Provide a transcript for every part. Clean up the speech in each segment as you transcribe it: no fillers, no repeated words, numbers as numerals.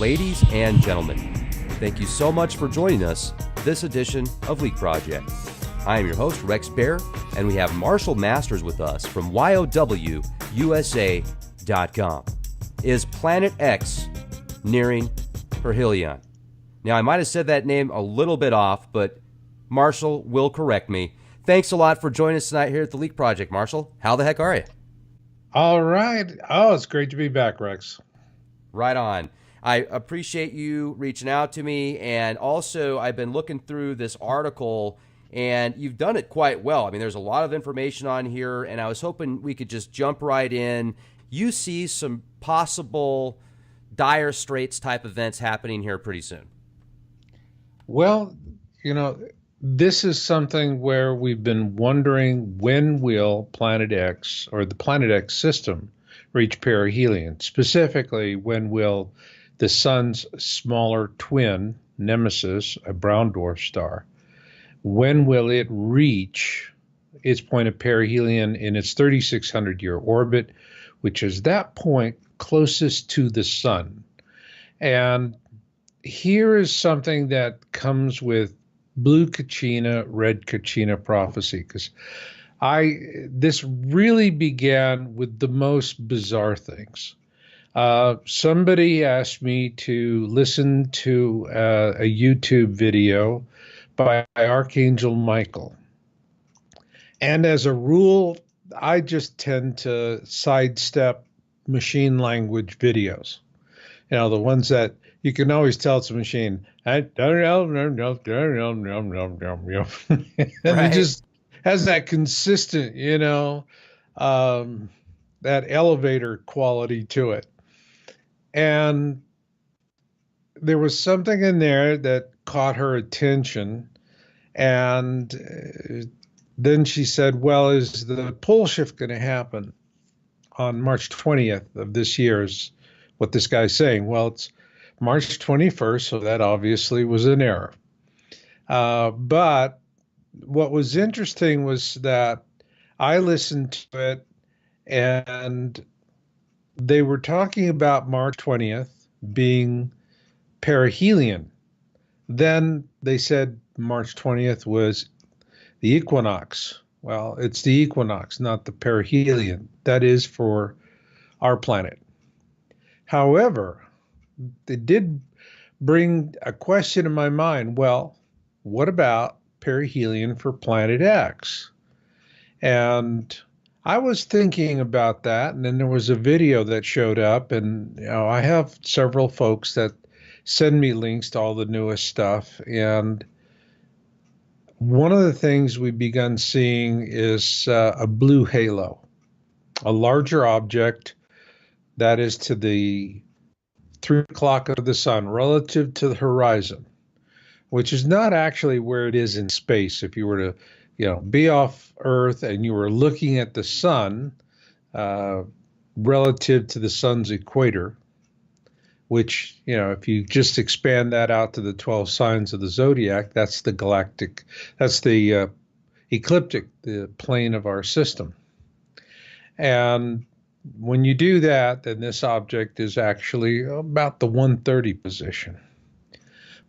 Ladies and gentlemen, thank you so much for joining us this edition of Leak Project. I am your host, Rex Bear, and we have Marshall Masters with us from YOWUSA.com. Is Planet X nearing Perihelion? Now, I might have said that name a little bit off, but Marshall will correct me. Thanks a lot for joining us tonight here at the Leak Project, Marshall. How the heck are you? All right. Oh, it's great to be back, Rex. Right on. I appreciate you reaching out to me, and also I've been looking through this article, and you've done it quite well. I mean, there's a lot of information on here, and I was hoping we could just jump right in. You see some possible dire straits type events happening here pretty soon. Well, this is something where we've been wondering, when will Planet X or the Planet X system reach perihelion? Specifically, when will the sun's smaller twin, Nemesis, a brown dwarf star, when will it reach its point of perihelion in its 3,600-year orbit, which is that point closest to the sun? And here is something that comes with blue Kachina, red Kachina prophecy, because this really began with the most bizarre things. Somebody asked me to listen to a YouTube video by Archangel Michael. And as a rule, I just tend to sidestep machine language videos. The ones that you can always tell it's a machine. And it just has that consistent, that elevator quality to it. And there was something in there that caught her attention. And then she said, well, is the pole shift going to happen on March 20th of this year, is what this guy's saying. Well, it's March 21st, so that obviously was an error. But what was interesting was that I listened to it, and they were talking about March 20th being perihelion. Then they said March 20th was the equinox. Well, it's the equinox, not the perihelion. That is for our planet. However, it did bring a question in my mind. Well, what about perihelion for Planet X? And I was thinking about that, and then there was a video that showed up, and I have several folks that send me links to all the newest stuff, and one of the things we've begun seeing is a blue halo, a larger object that is to the 3 o'clock of the sun relative to the horizon, which is not actually where it is in space. If you were to, be off Earth and you were looking at the sun relative to the sun's equator, which, if you just expand that out to the 12 signs of the zodiac, that's the galactic, that's the ecliptic, the plane of our system. And when you do that, then this object is actually about the 130 position.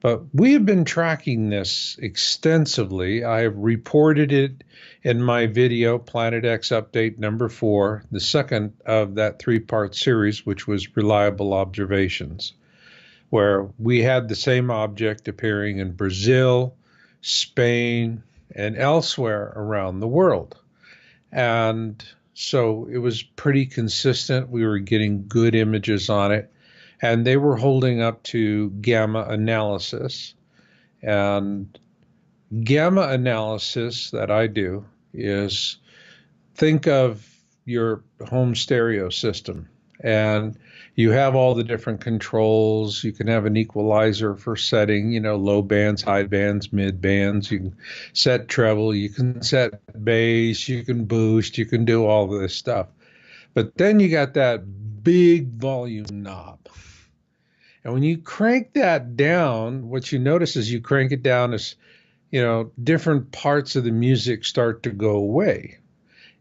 But we have been tracking this extensively. I have reported it in my video, Planet X Update number 4, the second of that 3-part series, which was Reliable Observations, where we had the same object appearing in Brazil, Spain, and elsewhere around the world. And so it was pretty consistent. We were getting good images on it, and they were holding up to gamma analysis. And gamma analysis that I do is, think of your home stereo system, and you have all the different controls. You can have an equalizer for setting, low bands, high bands, mid bands. You can set treble, you can set bass, you can boost, you can do all this stuff. But then you got that big volume knob. And when you crank that down, what you notice is you crank it down as, different parts of the music start to go away.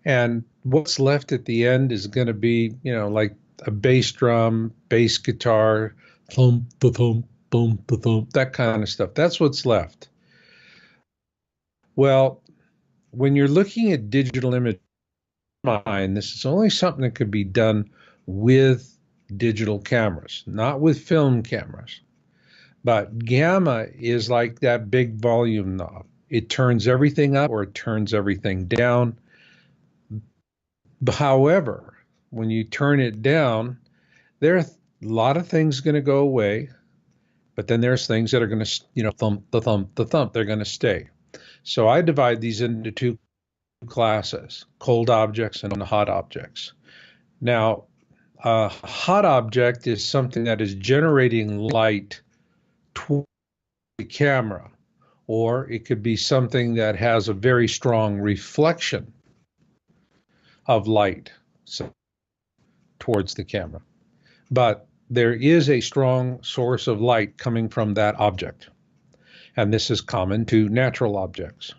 And what's left at the end is going to be, like a bass drum, bass guitar, thump, the thump, thump, the thump, that kind of stuff. That's what's left. Well, when you're looking at digital image, this is only something that could be done with digital cameras, not with film cameras. But gamma is like that big volume knob. It turns everything up or it turns everything down. However, when you turn it down, there are a lot of things going to go away, but then there's things that are going to, thump, the thump, the thump. They're going to stay. So I divide these into two classes, cold objects and hot objects. Now, a hot object is something that is generating light toward the camera, or it could be something that has a very strong reflection of light towards the camera. But there is a strong source of light coming from that object, and this is common to natural objects.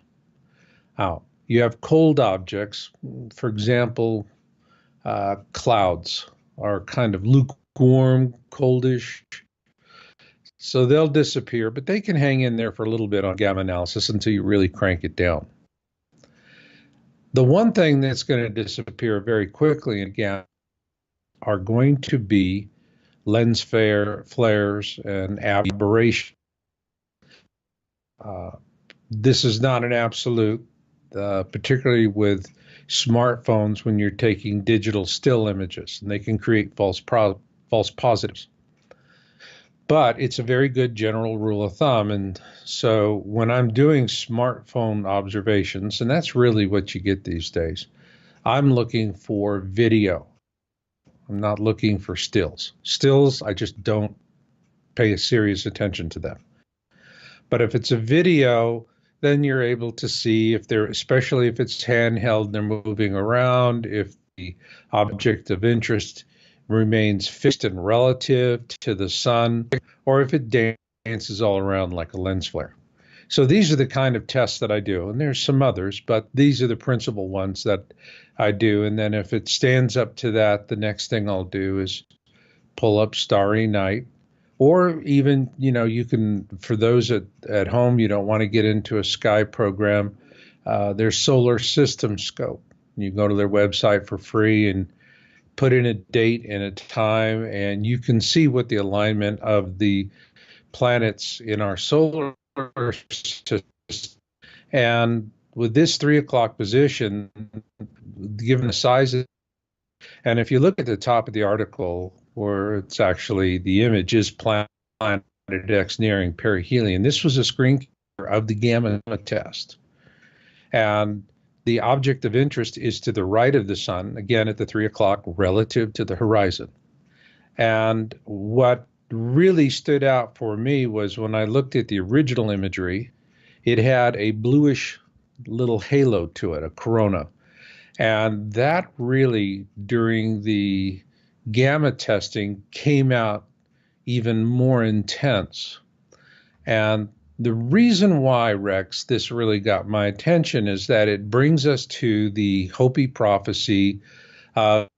Now, you have cold objects, for example, clouds are kind of lukewarm, coldish. So they'll disappear, but they can hang in there for a little bit on gamma analysis until you really crank it down. The one thing that's going to disappear very quickly in gamma are going to be lens flares and aberration. This is not an absolute, particularly with smartphones when you're taking digital still images, and they can create false positives. But it's a very good general rule of thumb. And so when I'm doing smartphone observations, and that's really what you get these days, I'm looking for video. I'm not looking for stills. Stills, I just don't pay a serious attention to them. But if it's a video, then you're able to see if they're, especially if it's handheld, they're moving around, if the object of interest remains fixed and relative to the sun, or if it dances all around like a lens flare. So these are the kind of tests that I do, and there's some others, but these are the principal ones that I do. And then if it stands up to that, the next thing I'll do is pull up Starry Night, or even, you can, for those at home, you don't want to get into a sky program, there's Solar System Scope. You go to their website for free and put in a date and a time, and you can see what the alignment of the planets in our solar system. And with this 3 o'clock position, given the size and if you look at the top of the article, where it's actually the image is Planet X nearing perihelion, this was a screen of the gamma test. And the object of interest is to the right of the sun, again at the 3 o'clock, relative to the horizon. And what really stood out for me was when I looked at the original imagery, it had a bluish little halo to it, a corona. And that really, during the gamma testing, came out even more intense. And the reason why, Rex, this really got my attention is that it brings us to the Hopi prophecy of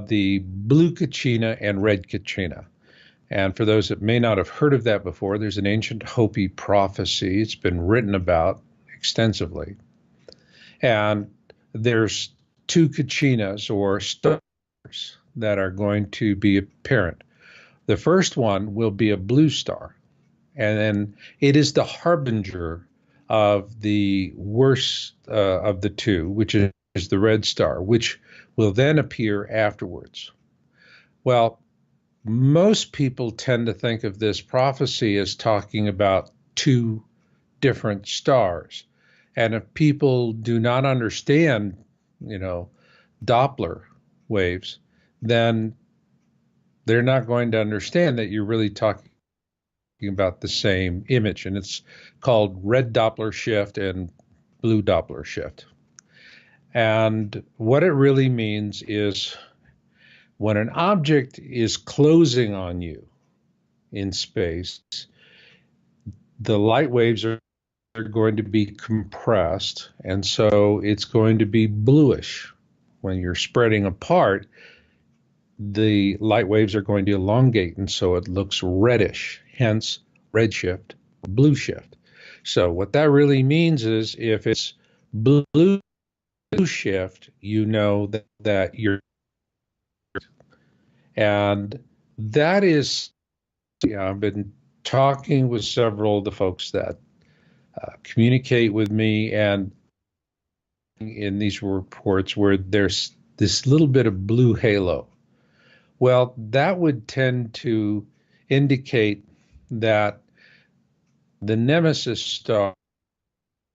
the blue Kachina and red Kachina. And for those that may not have heard of that before, there's an ancient Hopi prophecy. It's been written about extensively. And there's two Kachinas, or stars, that are going to be apparent. The first one will be a blue star, and then it is the harbinger of the worst of the two, which is the red star, which will then appear afterwards. Well, most people tend to think of this prophecy as talking about two different stars. And if people do not understand, Doppler waves, then they're not going to understand that you're really talking about the same image. And it's called red Doppler shift and blue Doppler shift. And what it really means is when an object is closing on you in space, the light waves are going to be compressed, and so it's going to be bluish. When you're spreading apart, the light waves are going to elongate, and so it looks reddish, hence redshift, blue shift. So what that really means is if it's blue shift, you know that you're, and that is, I've been talking with several of the folks that communicate with me, and in these reports where there's this little bit of blue halo. Well, that would tend to indicate that the Nemesis star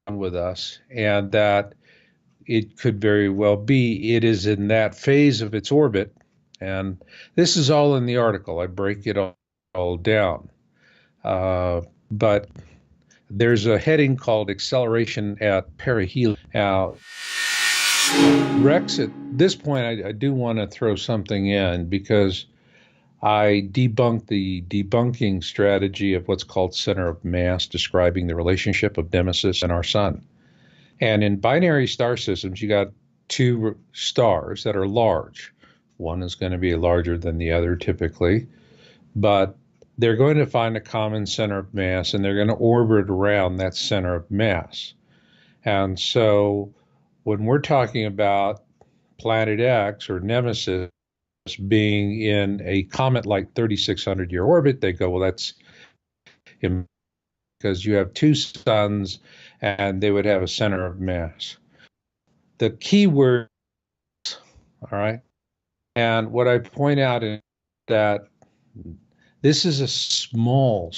with us, and that it could very well be it is in that phase of its orbit. And this is all in the article. I break it all down. But there's a heading called Acceleration at Perihelion. Now, Rex, at this point, I do want to throw something in because I debunked the debunking strategy of what's called center of mass, describing the relationship of Nemesis and our sun. And in binary star systems, you got two stars that are large. One is going to be larger than the other typically, but they're going to find a common center of mass and they're going to orbit around that center of mass. And so when we're talking about Planet X or Nemesis being in a comet like 3,600 year orbit, they go, well, that's because you have two suns and they would have a center of mass. The key word, all right, and what I point out is that this is a small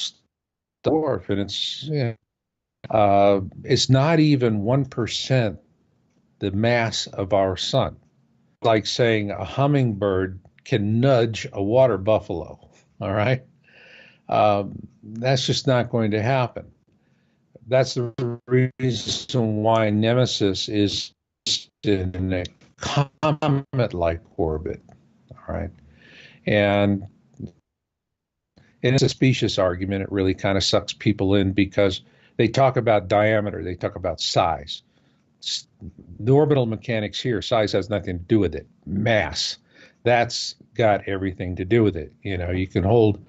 dwarf, and it's not even 1% the mass of our sun. Like saying a hummingbird can nudge a water buffalo. All right, that's just not going to happen. That's the reason why Nemesis is in a comet-like orbit. All right, and it's a specious argument. It really kind of sucks people in because they talk about diameter, they talk about size. The orbital mechanics here, size has nothing to do with it. Mass, that's got everything to do with it. You know, you can hold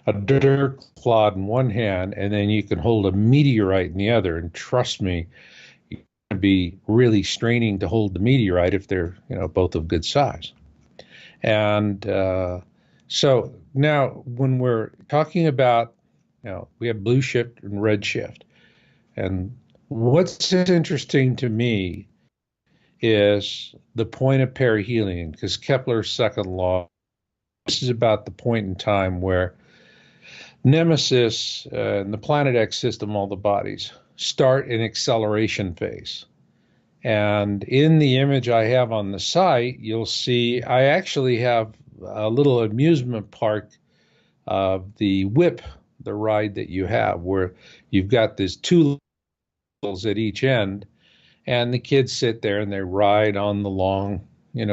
a dirt clod in one hand and then you can hold a meteorite in the other. And trust me, you're going to be really straining to hold the meteorite if they're, both of good size. And so now when we're talking about, we have blue shift and red shift. And what's interesting to me is the point of perihelion, because Kepler's second law, this is about the point in time where Nemesis and the Planet X system, all the bodies, start an acceleration phase. And in the image I have on the site, you'll see I actually have a little amusement park of the whip, the ride that you have, where you've got these two levels at each end, and the kids sit there and they ride on the long,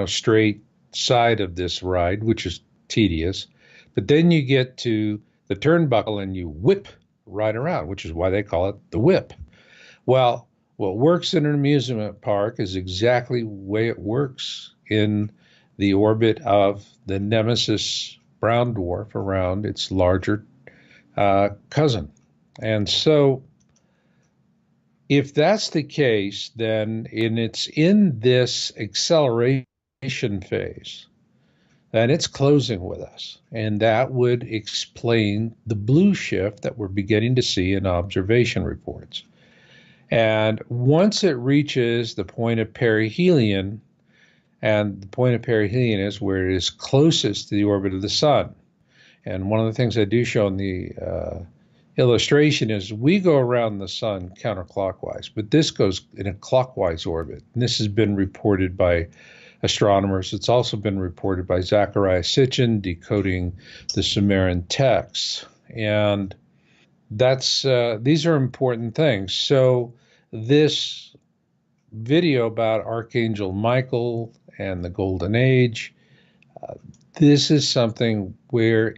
straight side of this ride, which is tedious. But then you get to the turnbuckle and you whip right around, which is why they call it the whip. Well, what works in an amusement park is exactly the way it works in the orbit of the Nemesis brown dwarf around its larger cousin. And so if that's the case, then it's in this acceleration phase, then it's closing with us. And that would explain the blue shift that we're beginning to see in observation reports. And once it reaches the point of perihelion, and the point of perihelion is where it is closest to the orbit of the sun. And one of the things I do show in the illustration is we go around the sun counterclockwise, but this goes in a clockwise orbit. And this has been reported by astronomers. It's also been reported by Zecharia Sitchin decoding the Sumerian texts. And that's these are important things. So this video about Archangel Michael and the Golden Age, this is something where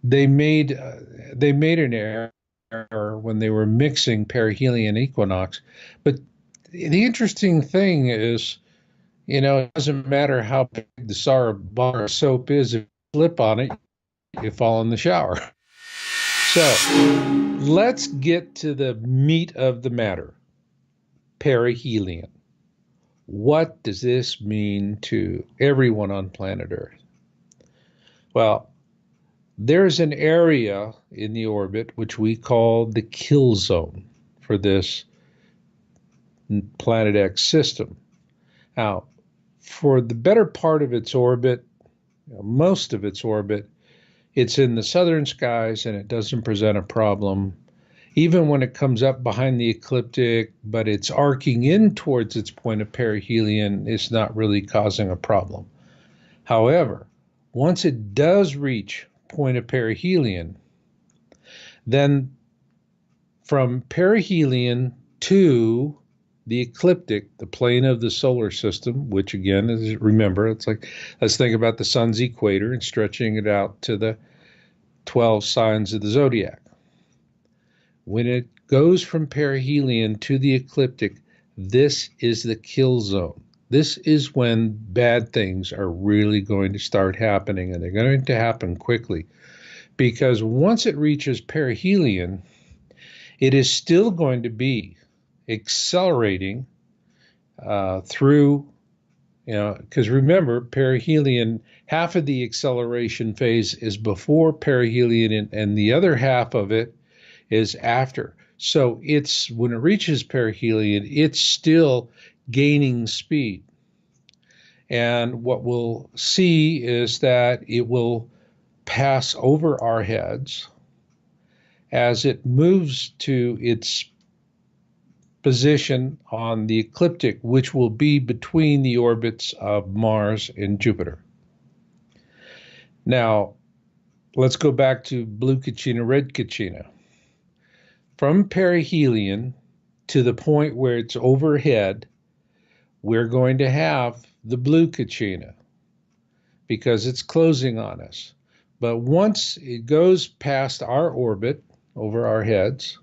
they made an error when they were mixing perihelion equinox. But the interesting thing is, it doesn't matter how big the bar of soap is, if you slip on it, you fall in the shower. So let's get to the meat of the matter. Perihelion. What does this mean to everyone on planet Earth? Well, there's an area in the orbit which we call the kill zone for this Planet X system. Now, for the better part of its orbit, most of its orbit, it's in the southern skies and it doesn't present a problem. Even when it comes up behind the ecliptic, but it's arcing in towards its point of perihelion, it's not really causing a problem. However, once it does reach point of perihelion, then from perihelion to the ecliptic, the plane of the solar system, which again is, remember, it's like, let's think about the sun's equator and stretching it out to the 12 signs of the zodiac. When it goes from perihelion to the ecliptic, this is the kill zone. This is when bad things are really going to start happening, and they're going to happen quickly. Because once it reaches perihelion, it is still going to be accelerating through, because remember, perihelion, half of the acceleration phase is before perihelion, and the other half of it is after. So it's, when it reaches perihelion, it's still gaining speed. And what we'll see is that it will pass over our heads as it moves to its position on the ecliptic, which will be between the orbits of Mars and Jupiter. Now, let's go back to blue Kachina, red Kachina. From perihelion to the point where it's overhead, we're going to have the blue Kachina because it's closing on us. But once it goes past our orbit over our heads,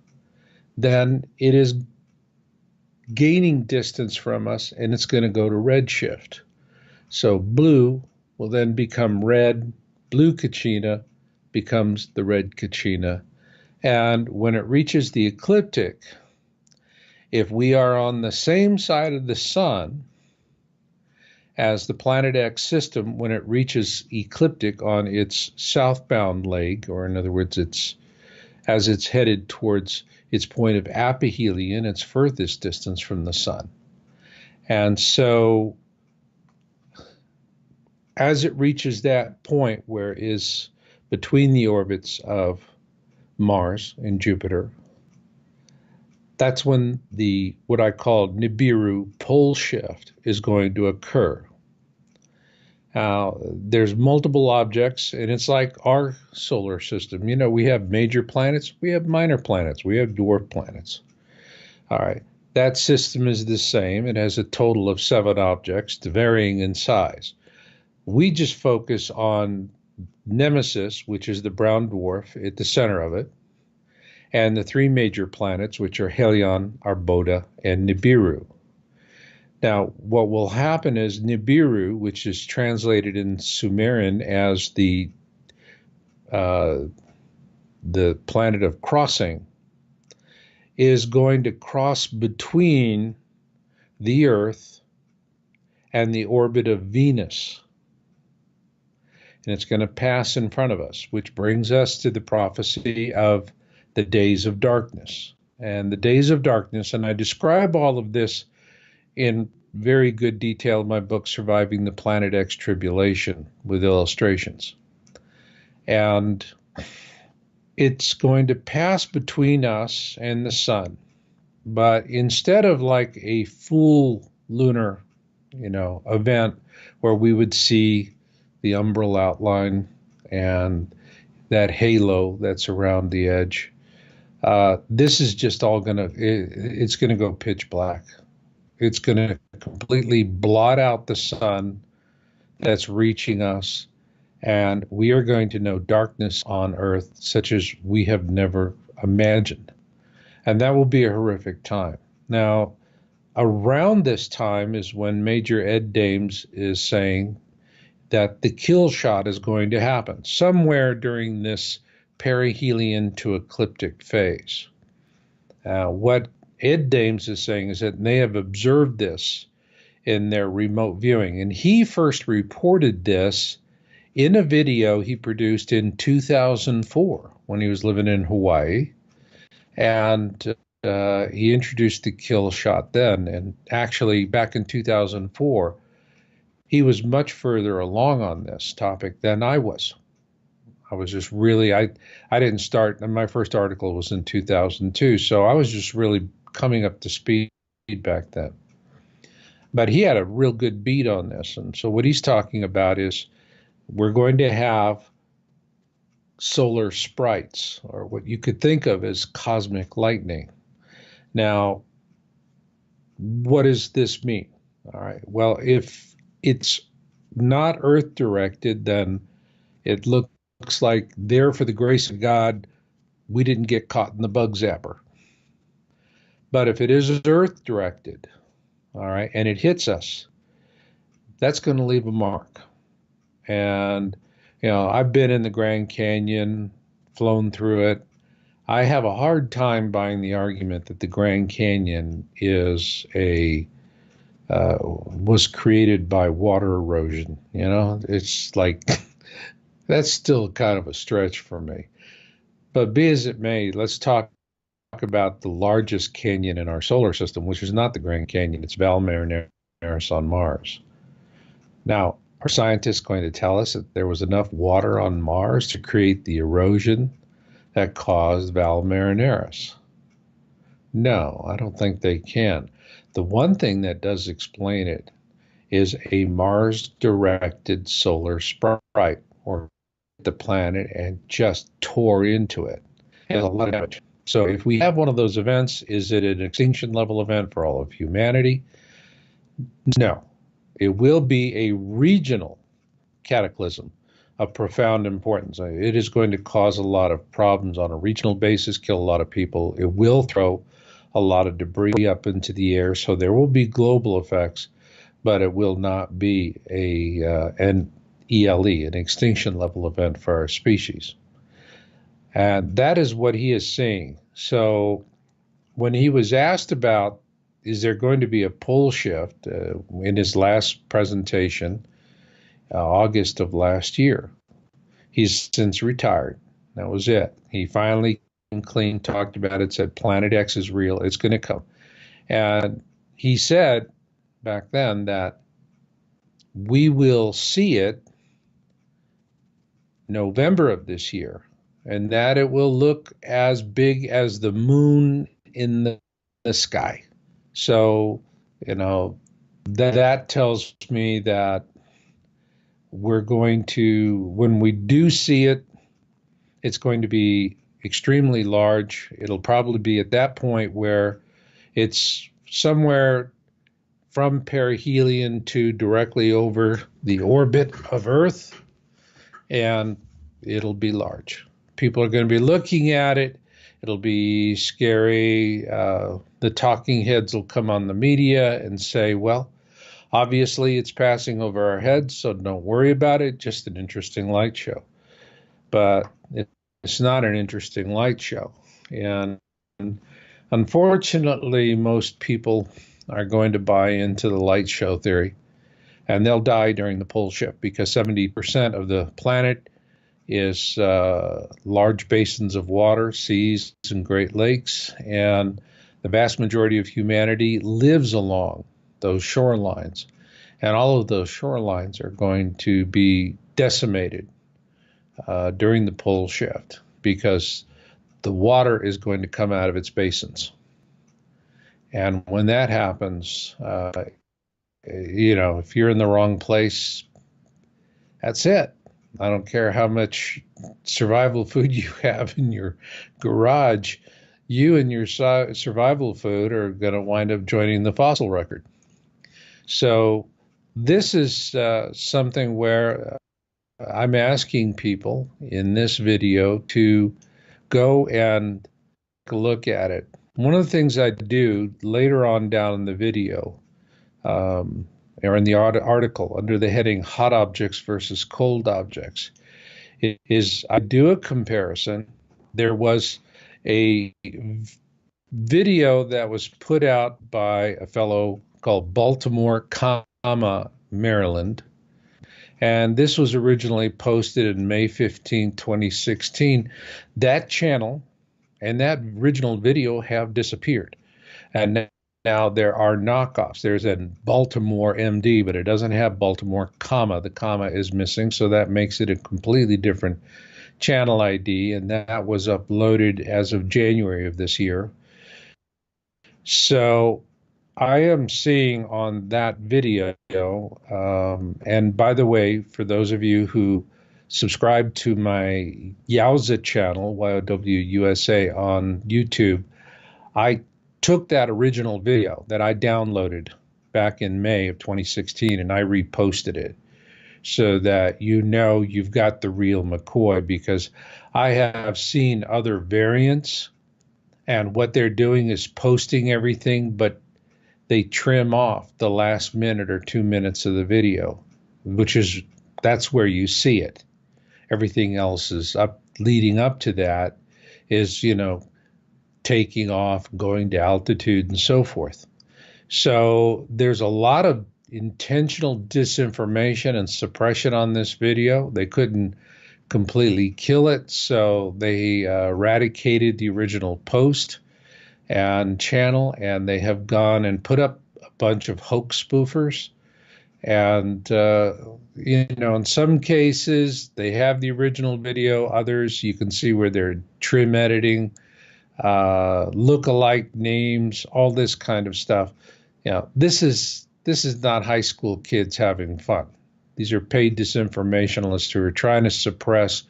then it is gaining distance from us and it's going to go to redshift. So blue will then become red, blue Kachina becomes the red Kachina. And when it reaches the ecliptic, if we are on the same side of the sun as the Planet X system, when it reaches ecliptic on its southbound leg, or in other words, as it's headed towards its point of aphelion, its furthest distance from the sun. And so as it reaches that point where it is between the orbits of Mars and Jupiter, that's when the, what I call Nibiru pole shift is going to occur. Now, there's multiple objects, and it's like our solar system. We have major planets, we have minor planets, we have dwarf planets. All right, that system is the same. It has a total of 7 objects, varying in size. We just focus on Nemesis, which is the brown dwarf at the center of it, and the 3 major planets, which are Helion, Arbota, and Nibiru. Now, what will happen is Nibiru, which is translated in Sumerian as the planet of crossing, is going to cross between the Earth and the orbit of Venus. And it's going to pass in front of us, which brings us to the prophecy of the days of darkness. And the days of darkness, and I describe all of this in very good detail in my book, Surviving the Planet X Tribulation, with illustrations. And it's going to pass between us and the sun. But instead of like a full lunar, event where we would see the umbral outline and that halo that's around the edge, this is just all it's going to go pitch black. It's going to completely blot out the sun that's reaching us, and we are going to know darkness on Earth such as we have never imagined. And that will be a horrific time. Now, around this time is when Major Ed Dames is saying that the kill shot is going to happen somewhere during this perihelion to ecliptic phase. What Ed Dames is saying is that they have observed this in their remote viewing. And he first reported this in a video he produced in 2004 when he was living in Hawaii. And he introduced the kill shot then. And actually, back in 2004, he was much further along on this topic than I was. I was just really, I didn't start, and my first article was in 2002, so I was just really coming up to speed back then. But he had a real good beat on this. And so what he's talking about is we're going to have solar sprites, or what you could think of as cosmic lightning. Now, what does this mean? All right. Well, if it's not Earth directed, then it looks like there, for the grace of God, we didn't get caught in the bug zapper. But if it is Earth directed, all right, and it hits us, that's going to leave a mark. And, you know, I've been in the Grand Canyon, flown through it. I have a hard time buying the argument that the Grand Canyon was created by water erosion. You know, it's like, that's still kind of a stretch for me. But be as it may, let's talk about the largest canyon in our solar system, which is not the Grand Canyon. It's Val Marineris on Mars. Now, are scientists going to tell us that there was enough water on Mars to create the erosion that caused Val Marineris? No, I don't think they can. The one thing that does explain it is a Mars-directed solar sprite, or the planet and just tore into it. It has a lot of damage. So if we have one of those events, is it an extinction level event for all of humanity? No. It will be a regional cataclysm of profound importance. It is going to cause a lot of problems on a regional basis, kill a lot of people. It will throw a lot of debris up into the air, so there will be global effects, but it will not be an ELE, an extinction level event for our species. And that is what he is saying. So when he was asked about, is there going to be a pole shift in his last presentation, August of last year, he's since retired. That was it. He finally clean talked about it, said Planet X is real. It's going to come. And he said back then that we will see it November of this year, and that it will look as big as the moon in the sky. So, you know, that tells me that we're going to, when we do see it, it's going to be extremely large. It'll probably be at that point where it's somewhere from perihelion to directly over the orbit of Earth, and it'll be large. People are going to be looking at it. It'll be scary. The talking heads will come on the media and say, well, obviously it's passing over our heads, so don't worry about it. Just an interesting light show. But it's not an interesting light show. And unfortunately, most people are going to buy into the light show theory, and they'll die during the pole shift because 70% of the planet is large basins of water, seas, and Great Lakes, and the vast majority of humanity lives along those shorelines. And all of those shorelines are going to be decimated during the pole shift because the water is going to come out of its basins. And when that happens, you know, if you're in the wrong place, that's it. I don't care how much survival food you have in your garage, you and your survival food are going to wind up joining the fossil record. So this is something where I'm asking people in this video to go and look at it. one of the things I do later on down in the video, or in the article under the heading Hot Objects versus Cold Objects, is I do a comparison. There was a video that was put out by a fellow called Baltimore, Maryland. And this was originally posted in May 15, 2016. That channel and that original video have disappeared. And now there are knockoffs. There's a Baltimore MD, but it doesn't have Baltimore, comma. The comma is missing, so that makes it a completely different channel ID, and that was uploaded as of January of this year. So I am seeing on that video, and by the way, for those of you who subscribe to my Yowza channel, YOWUSA on YouTube, I took that original video that I downloaded back in May of 2016 and I reposted it so that you know you've got the real McCoy, because I have seen other variants and what they're doing is posting everything, but they trim off the last minute or 2 minutes of the video, that's where you see it. Everything else is up leading up to that is, taking off, going to altitude and so forth. So there's a lot of intentional disinformation and suppression on this video. They couldn't completely kill it, so they eradicated the original post and channel, and they have gone and put up a bunch of hoax spoofers. And, in some cases, they have the original video. Others, you can see where they're trim editing, look-alike names, all this kind of stuff. This is not high school kids having fun. These are paid disinformationalists who are trying to suppress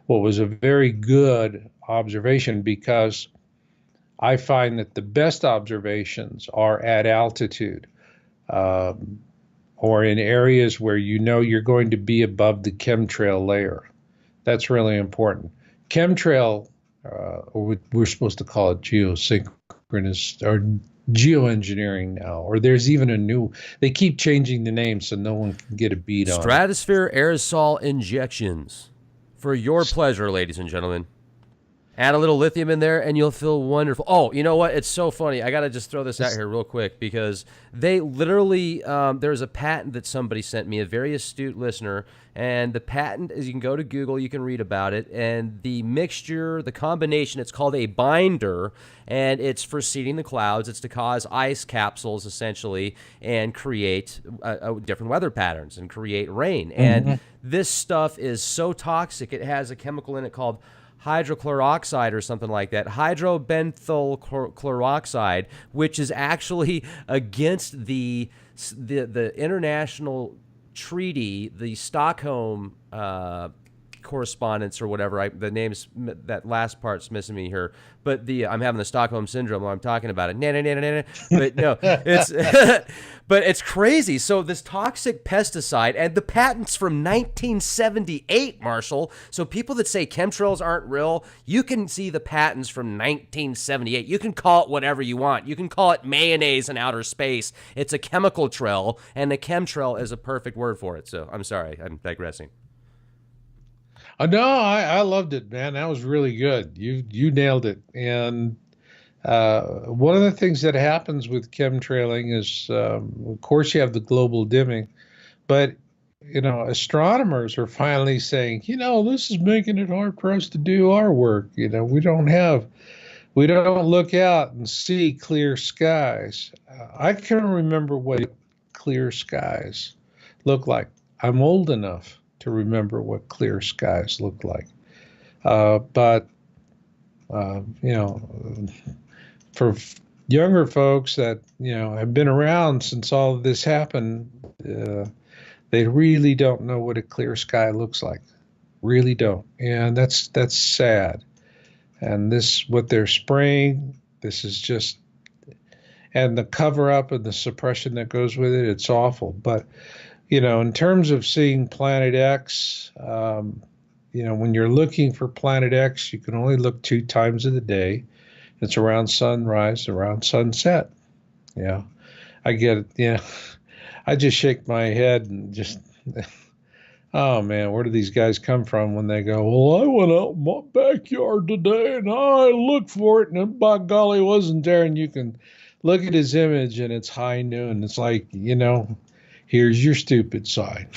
what was a very good observation, because I find that the best observations are at altitude, or in areas where you're going to be above the chemtrail layer. That's really important. Chemtrail, or we're supposed to call it geosynchronous or geoengineering now, or there's even they keep changing the name so no one can get a beat on it. Stratosphere aerosol injections. For your pleasure, ladies and gentlemen. Add a little lithium in there and you'll feel wonderful. Oh, you know what? It's so funny. I got to just throw this out here real quick, because they literally, there's a patent that somebody sent me, a very astute listener, and the patent is, you can go to Google, you can read about it, and the mixture, the combination, it's called a binder, and it's for seeding the clouds. It's to cause ice capsules, essentially, and create different weather patterns and create rain. Mm-hmm. And this stuff is so toxic, it has a chemical in it called hydrochloroxide or something like that, hydrobenzyl chloroxide, which is actually against the international treaty, the Stockholm correspondence or whatever. The name's, that last part's missing me here, but I'm having the Stockholm syndrome while I'm talking about it. But no, it's but it's crazy. So this toxic pesticide, and the patent's from 1978, Marshall. So people that say chemtrails aren't real, you can see the patents from 1978. You can call it whatever you want. You can call it mayonnaise in outer space. It's a chemical trail, and a chemtrail is a perfect word for it. So I'm sorry, I'm digressing. No, I loved it, man. That was really good. You nailed it. And one of the things that happens with chemtrailing is, of course, you have the global dimming, but astronomers are finally saying, this is making it hard for us to do our work. We don't look out and see clear skies. I can remember what clear skies look like. I'm old enough to remember what clear skies look like. But for younger folks that, have been around since all of this happened, they really don't know what a clear sky looks like. Really don't. And that's sad. And what they're spraying, this is just, and the cover up and the suppression that goes with it, it's awful. But in terms of seeing Planet X, when you're looking for Planet X, you can only look 2 times of the day. It's around sunrise, around sunset. Yeah, I get it. Yeah, I just shake my head and just, oh man, where do these guys come from when they go, well, I went out in my backyard today and I looked for it and by golly, it wasn't there. And you can look at his image and it's high noon. It's like, here's your stupid sign.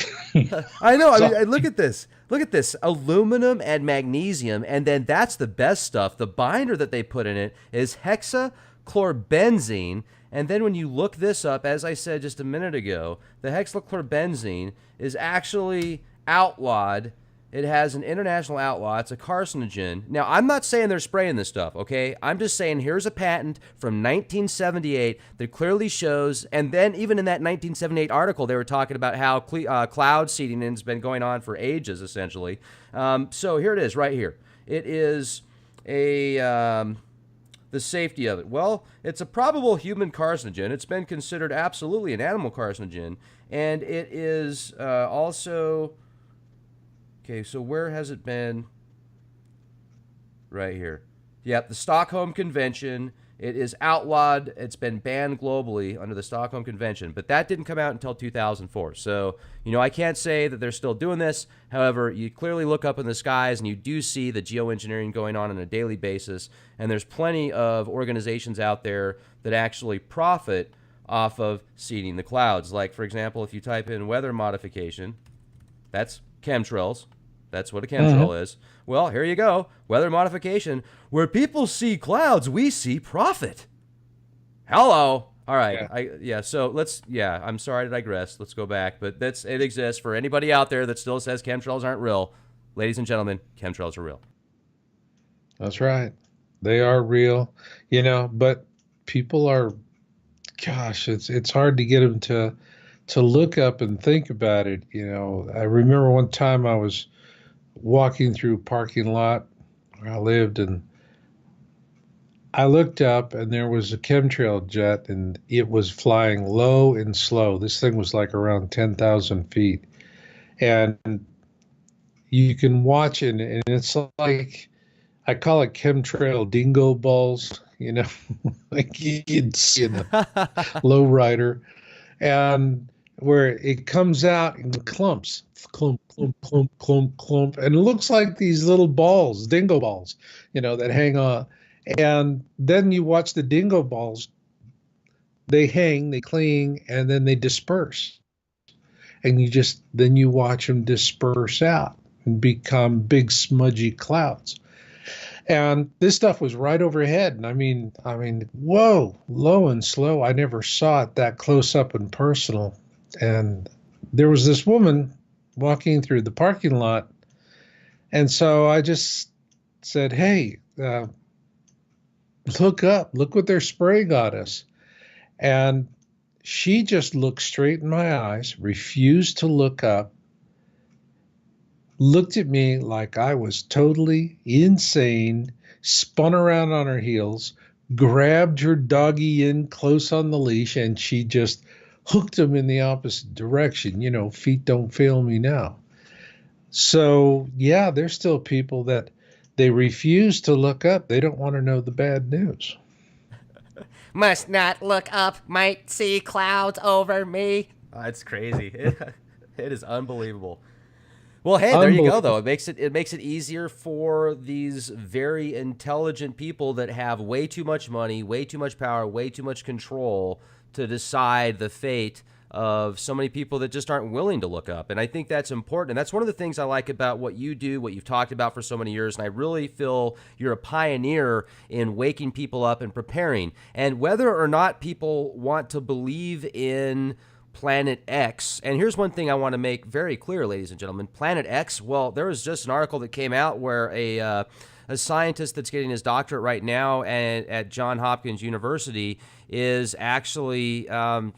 I know. I So, mean, look at this. Look at this. Aluminum and magnesium, and then that's the best stuff. The binder that they put in it is hexachlorobenzene. And then when you look this up, as I said just a minute ago, the hexachlorobenzene is actually outlawed. It has an international outlaw. It's a carcinogen. Now, I'm not saying they're spraying this stuff, okay? I'm just saying here's a patent from 1978 that clearly shows, and then even in that 1978 article, they were talking about how cloud seeding has been going on for ages, essentially. So here it is right here. It is the safety of it. Well, it's a probable human carcinogen. It's been considered absolutely an animal carcinogen, and it is also... Okay, so where has it been? Right here. Yep, the Stockholm Convention. It is outlawed. It's been banned globally under the Stockholm Convention, but that didn't come out until 2004. So, I can't say that they're still doing this. However, you clearly look up in the skies and you do see the geoengineering going on a daily basis, and there's plenty of organizations out there that actually profit off of seeding the clouds. Like, for example, if you type in weather modification, that's chemtrails. That's what a chemtrail is. Well, here you go. Weather modification. Where people see clouds, we see profit. Hello. All right. So I'm sorry to digress. Let's go back. But it exists for anybody out there that still says chemtrails aren't real. Ladies and gentlemen, chemtrails are real. That's right. They are real, but people are, gosh, it's hard to get them to look up and think about it. I remember one time I was walking through a parking lot where I lived, and I looked up and there was a chemtrail jet and it was flying low and slow. This thing was like around 10,000 feet. And you can watch it, and it's like, I call it chemtrail dingo balls, like you can see in the low rider. And where it comes out in clumps, clump, clump, clump, clump, clump, and it looks like these little balls, dingo balls, that hang on. And then you watch the dingo balls, they hang, they cling, and then they disperse. And then you watch them disperse out and become big smudgy clouds. And this stuff was right overhead. And I mean, whoa, low and slow. I never saw it that close up and personal. And there was this woman walking through the parking lot. And so I just said, hey, look up, look what they're spraying on us. And she just looked straight in my eyes, refused to look up, looked at me like I was totally insane, spun around on her heels, grabbed her doggy in close on the leash, and she just hooked him in the opposite direction. Feet don't fail me now. So, yeah, there's still people that they refuse to look up. They don't want to know the bad news. Must not look up, might see clouds over me. It's crazy. It is unbelievable. Well, hey, there you go, though. It makes it easier for these very intelligent people that have way too much money, way too much power, way too much control to decide the fate of so many people that just aren't willing to look up. And I think that's important. And that's one of the things I like about what you do, what you've talked about for so many years. And I really feel you're a pioneer in waking people up and preparing. And whether or not people want to believe in Planet X. And here's one thing I want to make very clear, ladies and gentlemen. Planet X, well, there was just an article that came out where a scientist that's getting his doctorate right now at Johns Hopkins University is actually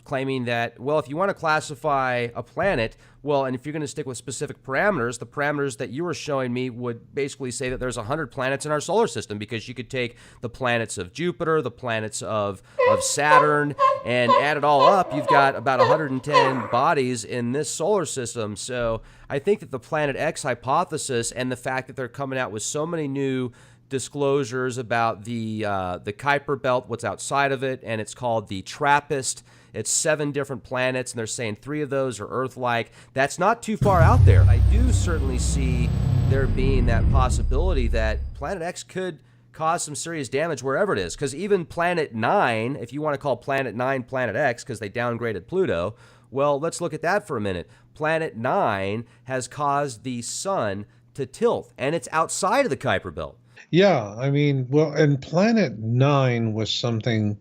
claiming that, well, if you want to classify a planet, well, and if you're going to stick with specific parameters, the parameters that you were showing me would basically say that there's 100 planets in our solar system, because you could take the planets of Jupiter, the planets of Saturn, and add it all up, you've got about 110 bodies in this solar system. So I think that the Planet X hypothesis and the fact that they're coming out with so many new disclosures about the Kuiper Belt, what's outside of it, and it's called the TRAPPIST. It's 7 different planets, and they're saying 3 of those are Earth-like. That's not too far out there. I do certainly see there being that possibility that Planet X could cause some serious damage wherever it is. Because even Planet 9, if you want to call Planet 9 Planet X because they downgraded Pluto, well, let's look at that for a minute. Planet 9 has caused the sun to tilt, and it's outside of the Kuiper Belt. Yeah, I mean, well, and Planet Nine was something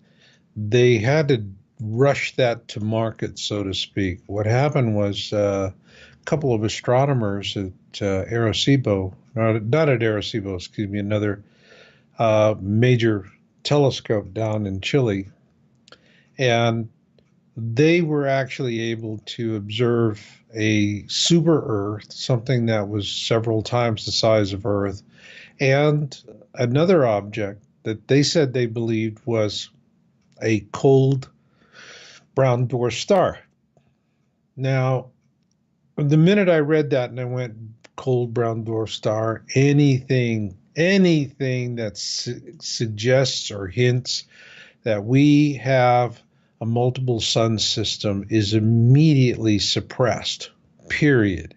they had to rush that to market, so to speak. What happened was a couple of astronomers at Arecibo, not at Arecibo, excuse me, another major telescope down in Chile, and they were actually able to observe a super Earth, something that was several times the size of Earth, and another object that they said they believed was a cold brown dwarf star. Now, the minute I read that and I went, cold brown dwarf star, anything that suggests or hints that we have a multiple sun system is immediately suppressed, period.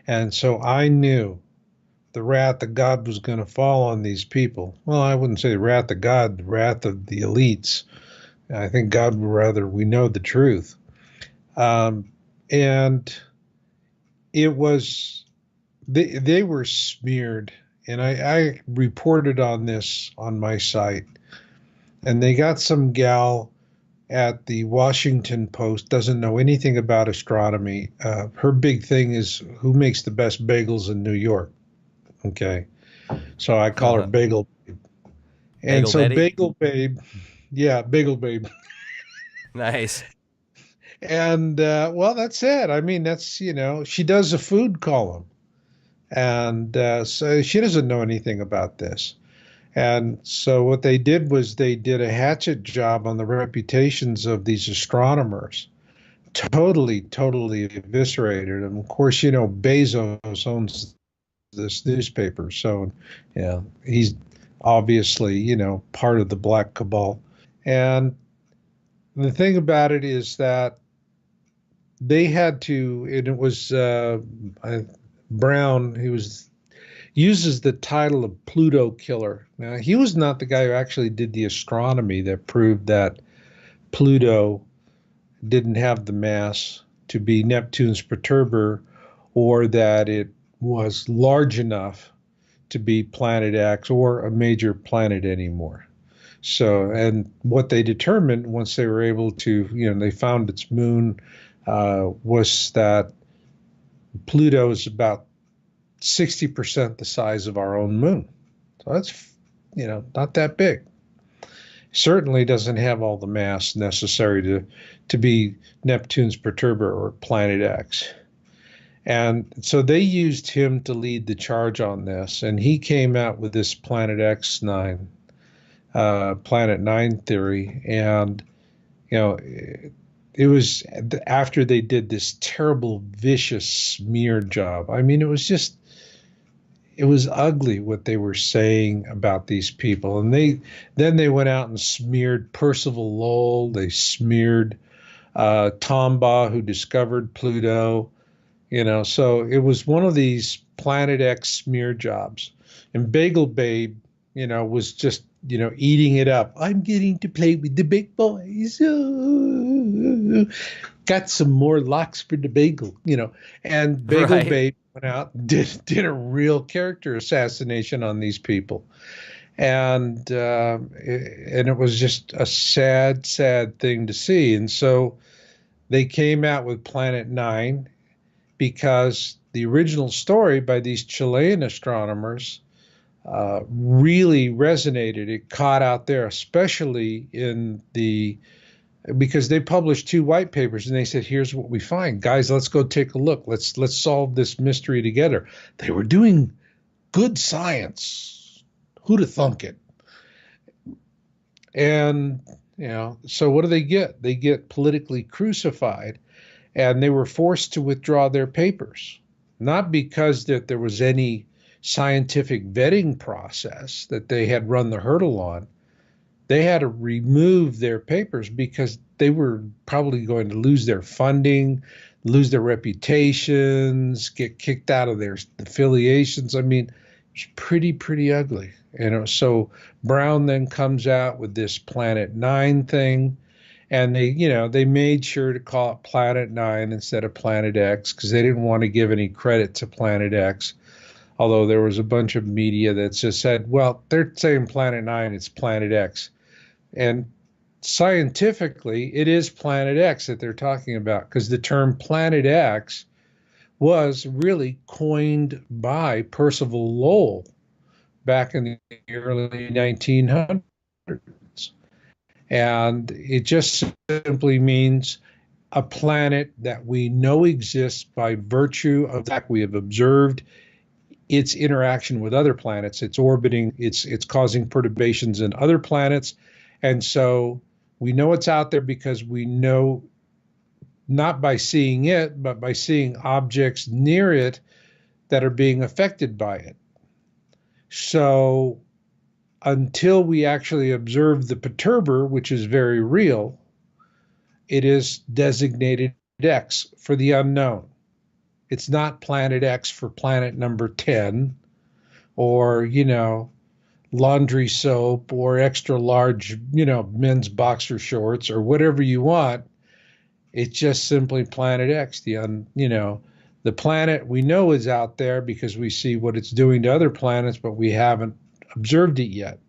And so I knew the wrath of God was going to fall on these people. Well, I wouldn't say the wrath of God, the wrath of the elites. I think God would rather we know the truth. And it was, they were smeared. And I reported on this on my site. And they got some gal at the Washington Post, doesn't know anything about astronomy. Her big thing is who makes the best bagels in New York. Okay. So I call her Bagel Babe. And Bagel so Betty? Bagel Babe, yeah, Bagel Babe. Nice. And well, that's it. I mean, that's, you know, she does a food column. And so she doesn't know anything about this. And so what they did was they did a hatchet job on the reputations of these astronomers. Totally eviscerated them. Of course, you know, Bezos owns this newspaper. So, yeah, he's obviously, you know, part of the black cabal. And the thing about it is that they had to, and it was Brown, he uses the title of Pluto killer. Now, he was not the guy who actually did the astronomy that proved that Pluto didn't have the mass to be Neptune's perturber, or that it was large enough to be Planet X or a major planet anymore. So, and what they determined once they were able to, you know, they found its moon, was that Pluto is about 60% the size of our own moon. So that's, you know, not that big. Certainly doesn't have all the mass necessary to be Neptune's perturber or Planet X. And so they used him to lead the charge on this, and he came out with this Planet X9, Planet 9 theory. And, you know, it was after they did this terrible, vicious smear job. I mean, it was ugly what they were saying about these people. And then they went out and smeared Percival Lowell. They smeared Tombaugh, who discovered Pluto. You know, so it was one of these Planet X smear jobs. And Bagel Babe, you know, was just, you know, eating it up. I'm getting to play with the big boys. Oh, got some more locks for the bagel, you know. And Bagel Right. Babe went out and did a real character assassination on these people. And it was just a sad thing to see. And so they came out with Planet 9 because the original story by these Chilean astronomers really resonated. It caught out there, especially because they published 2 white papers and they said, here's what we find. Guys, let's go take a look. Let's solve this mystery together. They were doing good science. Who'd have thunk it? And, you know, so what do they get? They get politically crucified, and they were forced to withdraw their papers, not because that there was any scientific vetting process that they had run the hurdle on, they had to remove their papers because they were probably going to lose their funding, lose their reputations, get kicked out of their affiliations. I mean, it's pretty ugly. So Brown then comes out with this Planet Nine thing, and they made sure to call it Planet Nine instead of Planet X because they didn't want to give any credit to Planet X. Although there was a bunch of media that just said, well, they're saying Planet Nine, it's Planet X. And scientifically, it is Planet X that they're talking about because the term Planet X was really coined by Percival Lowell back in the early 1900s. And it just simply means a planet that we know exists by virtue of the fact we have observed its interaction with other planets. It's orbiting, it's causing perturbations in other planets. And so we know it's out there because we know not by seeing it, but by seeing objects near it that are being affected by it. So until we actually observe the perturber, which is very real, it is designated X for the unknown. It's not Planet X for planet number 10 or, laundry soap or extra large, men's boxer shorts or whatever you want. It's just simply Planet X. The planet we know is out there because we see what it's doing to other planets, but we haven't observed it yet.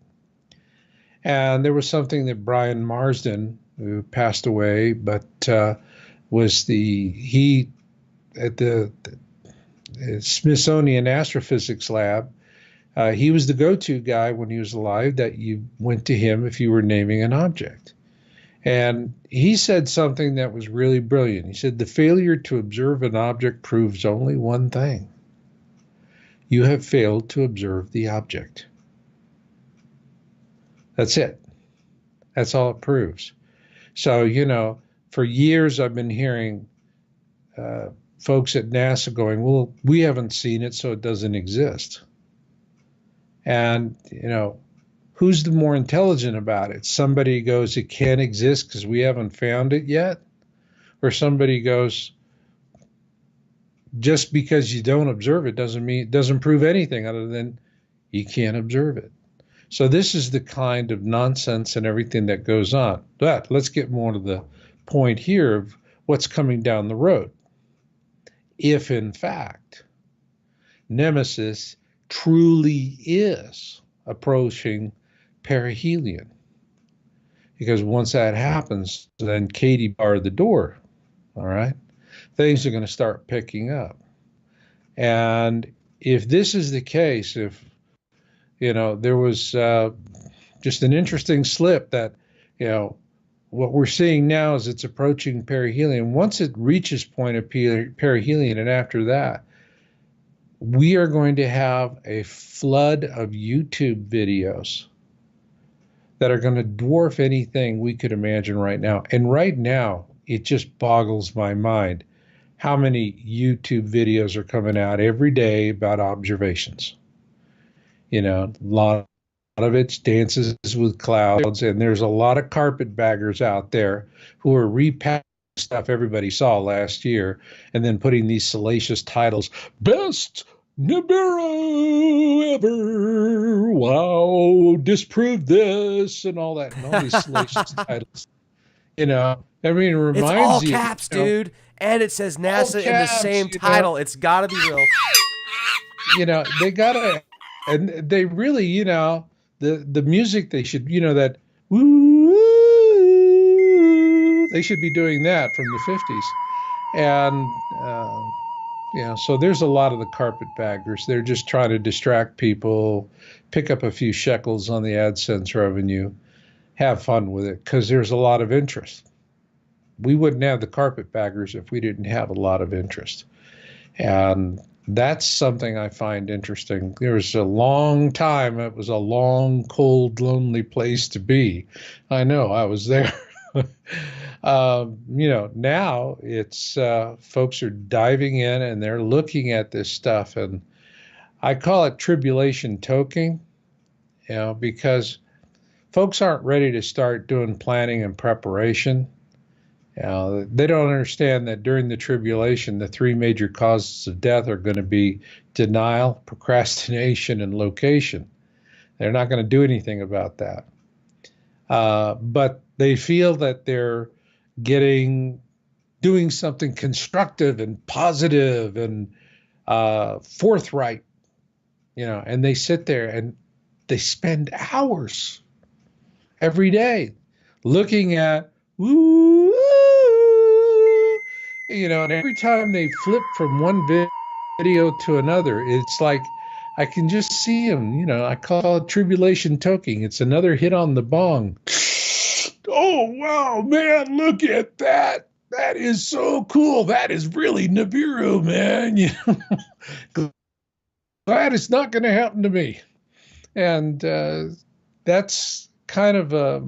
And there was something that Brian Marsden, who passed away, but was he at the Smithsonian Astrophysics Lab. He was the go-to guy when he was alive that you went to him if you were naming an object. And he said something that was really brilliant. He said, the failure to observe an object proves only one thing. You have failed to observe the object. That's it. That's all it proves. So, for years I've been hearing folks at NASA going, well, we haven't seen it, so it doesn't exist. And, who's the more intelligent about it? Somebody goes, it can't exist because we haven't found it yet? Or somebody goes, just because you don't observe it doesn't prove anything other than you can't observe it. So this is the kind of nonsense and everything that goes on. But let's get more to the point here of what's coming down the road. If, in fact, Nemesis truly is approaching perihelion, because once that happens, then Katie barred the door, all right? Things are going to start picking up. And if this is the case, if, there was just an interesting slip that, what we're seeing now is it's approaching perihelion. Once it reaches point of perihelion, and after that, we are going to have a flood of YouTube videos that are going to dwarf anything we could imagine right now. And right now, it just boggles my mind how many YouTube videos are coming out every day about observations. A lot of it's dances with clouds, and there's a lot of carpetbaggers out there who are repackaging stuff everybody saw last year and then putting these salacious titles, Best Nibiru ever, wow, disproved this, and all that, and all these salacious titles. It reminds It's all you. caps, dude. And it says NASA in the caps, same title. It's got to be real. They gotta, and they really, the music they should, that woo, they should be doing that from the 50s. And so there's a lot of the carpetbaggers. They're just trying to distract people, pick up a few shekels on the AdSense revenue, have fun with it, because there's a lot of interest. We wouldn't have the carpetbaggers if we didn't have a lot of interest. And that's something I find interesting. There was a long time, it was a long, cold, lonely place to be. I know, I was there. Now it's folks are diving in and they're looking at this stuff. And I call it tribulation toking, because folks aren't ready to start doing planning and preparation. They don't understand that during the tribulation, the three major causes of death are going to be denial, procrastination, and location. They're not going to do anything about that. But they feel that they're doing something constructive and positive and forthright, and they sit there and they spend hours every day looking at, woo, and every time they flip from one video to another, it's like I can just see them. I call it tribulation toking. It's another hit on the bong. Oh, wow, man, look at that. That is so cool. That is really Nibiru, man. Glad it's not going to happen to me. And that's kind of a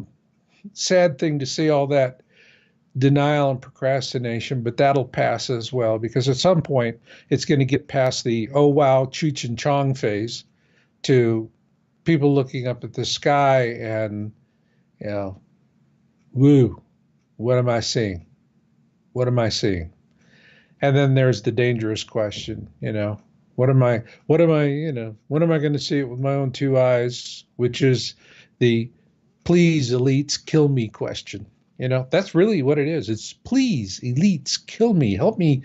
sad thing to see, all that denial and procrastination, but that'll pass as well, because at some point it's going to get past the, oh, wow, Cheech and Chong phase to people looking up at the sky and, woo, what am I seeing? What am I seeing? And then there's the dangerous question, what am I going to see it with my own two eyes, which is the please elites kill me question. That's really what it is. It's please elites kill me. Help me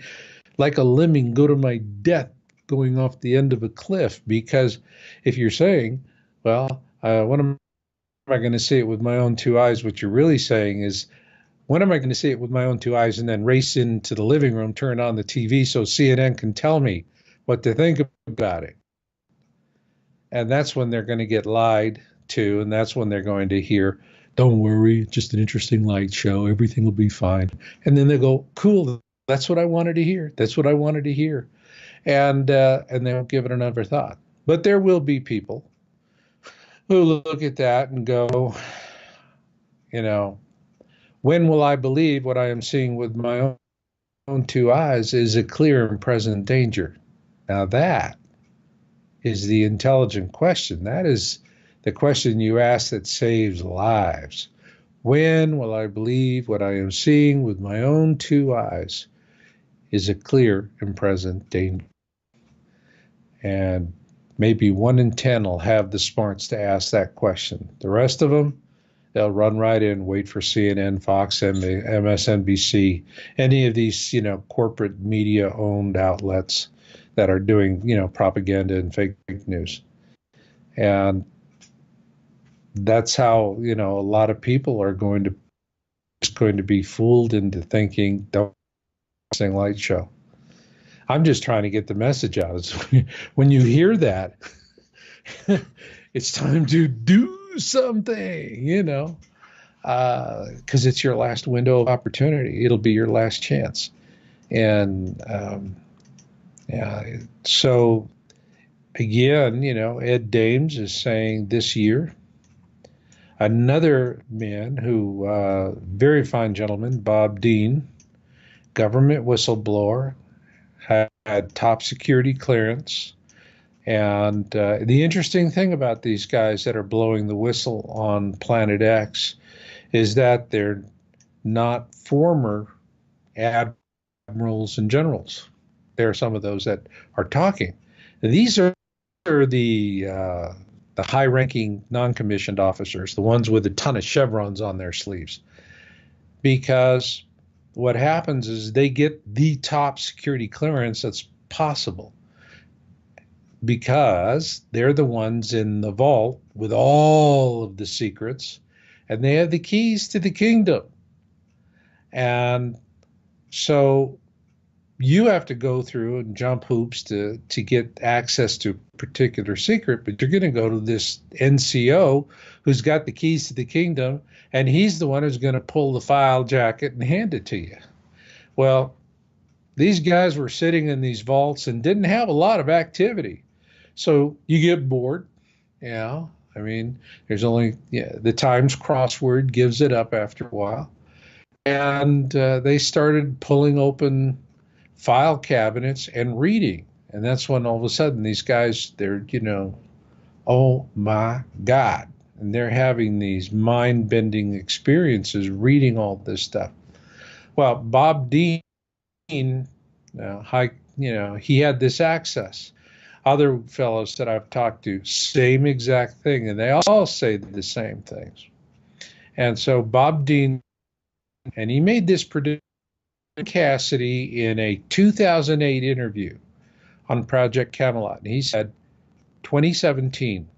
like a lemming go to my death going off the end of a cliff. Because if you're saying, well, what am I going to see it with my own two eyes? What you're really saying is, when am I going to see it with my own two eyes and then race into the living room, turn on the TV so CNN can tell me what to think about it? And that's when they're going to get lied to, and that's when they're going to hear, don't worry, just an interesting light show, everything will be fine. And then they go, cool, that's what I wanted to hear. That's what I wanted to hear. And they won't give it another thought. But there will be people who look at that and go, when will I believe what I am seeing with my own two eyes is a clear and present danger? Now that is the intelligent question. That is the question you ask that saves lives. When will I believe what I am seeing with my own two eyes is a clear and present danger? And maybe 1 in 10 will have the smarts to ask that question. The rest of them, they'll run right in, wait for CNN, Fox, MSNBC, any of these, corporate media-owned outlets that are doing, propaganda and fake news. And that's how, a lot of people are going to be fooled into thinking, don't sing light show. I'm just trying to get the message out. When you hear that, it's time to do something, because it's your last window of opportunity. It'll be your last chance. And so again, Ed Dames is saying this year. Another man who, very fine gentleman, Bob Dean, government whistleblower, had top security clearance. And the interesting thing about these guys that are blowing the whistle on Planet X is that they're not former admirals and generals. There are some of those that are talking. These are the high-ranking non-commissioned officers, the ones with a ton of chevrons on their sleeves. Because what happens is they get the top security clearance that's possible, because they're the ones in the vault with all of the secrets, and they have the keys to the kingdom. And so you have to go through and jump hoops to get access to a particular secret, but you're going to go to this NCO who's got the keys to the kingdom, and he's the one who's going to pull the file jacket and hand it to you. Well, these guys were sitting in these vaults and didn't have a lot of activity. So you get bored. Yeah. I mean, there's only, the Times crossword gives it up after a while. And they started pulling open file cabinets and reading. And that's when all of a sudden these guys, they're, oh my God. And they're having these mind bending experiences reading all this stuff. Well, Bob Dean, he had this access. Other fellows that I've talked to, same exact thing, and they all say the same things. And so Bob Dean, and he made this prediction, Cassidy, in a 2008 interview on Project Camelot. And he said, 2017,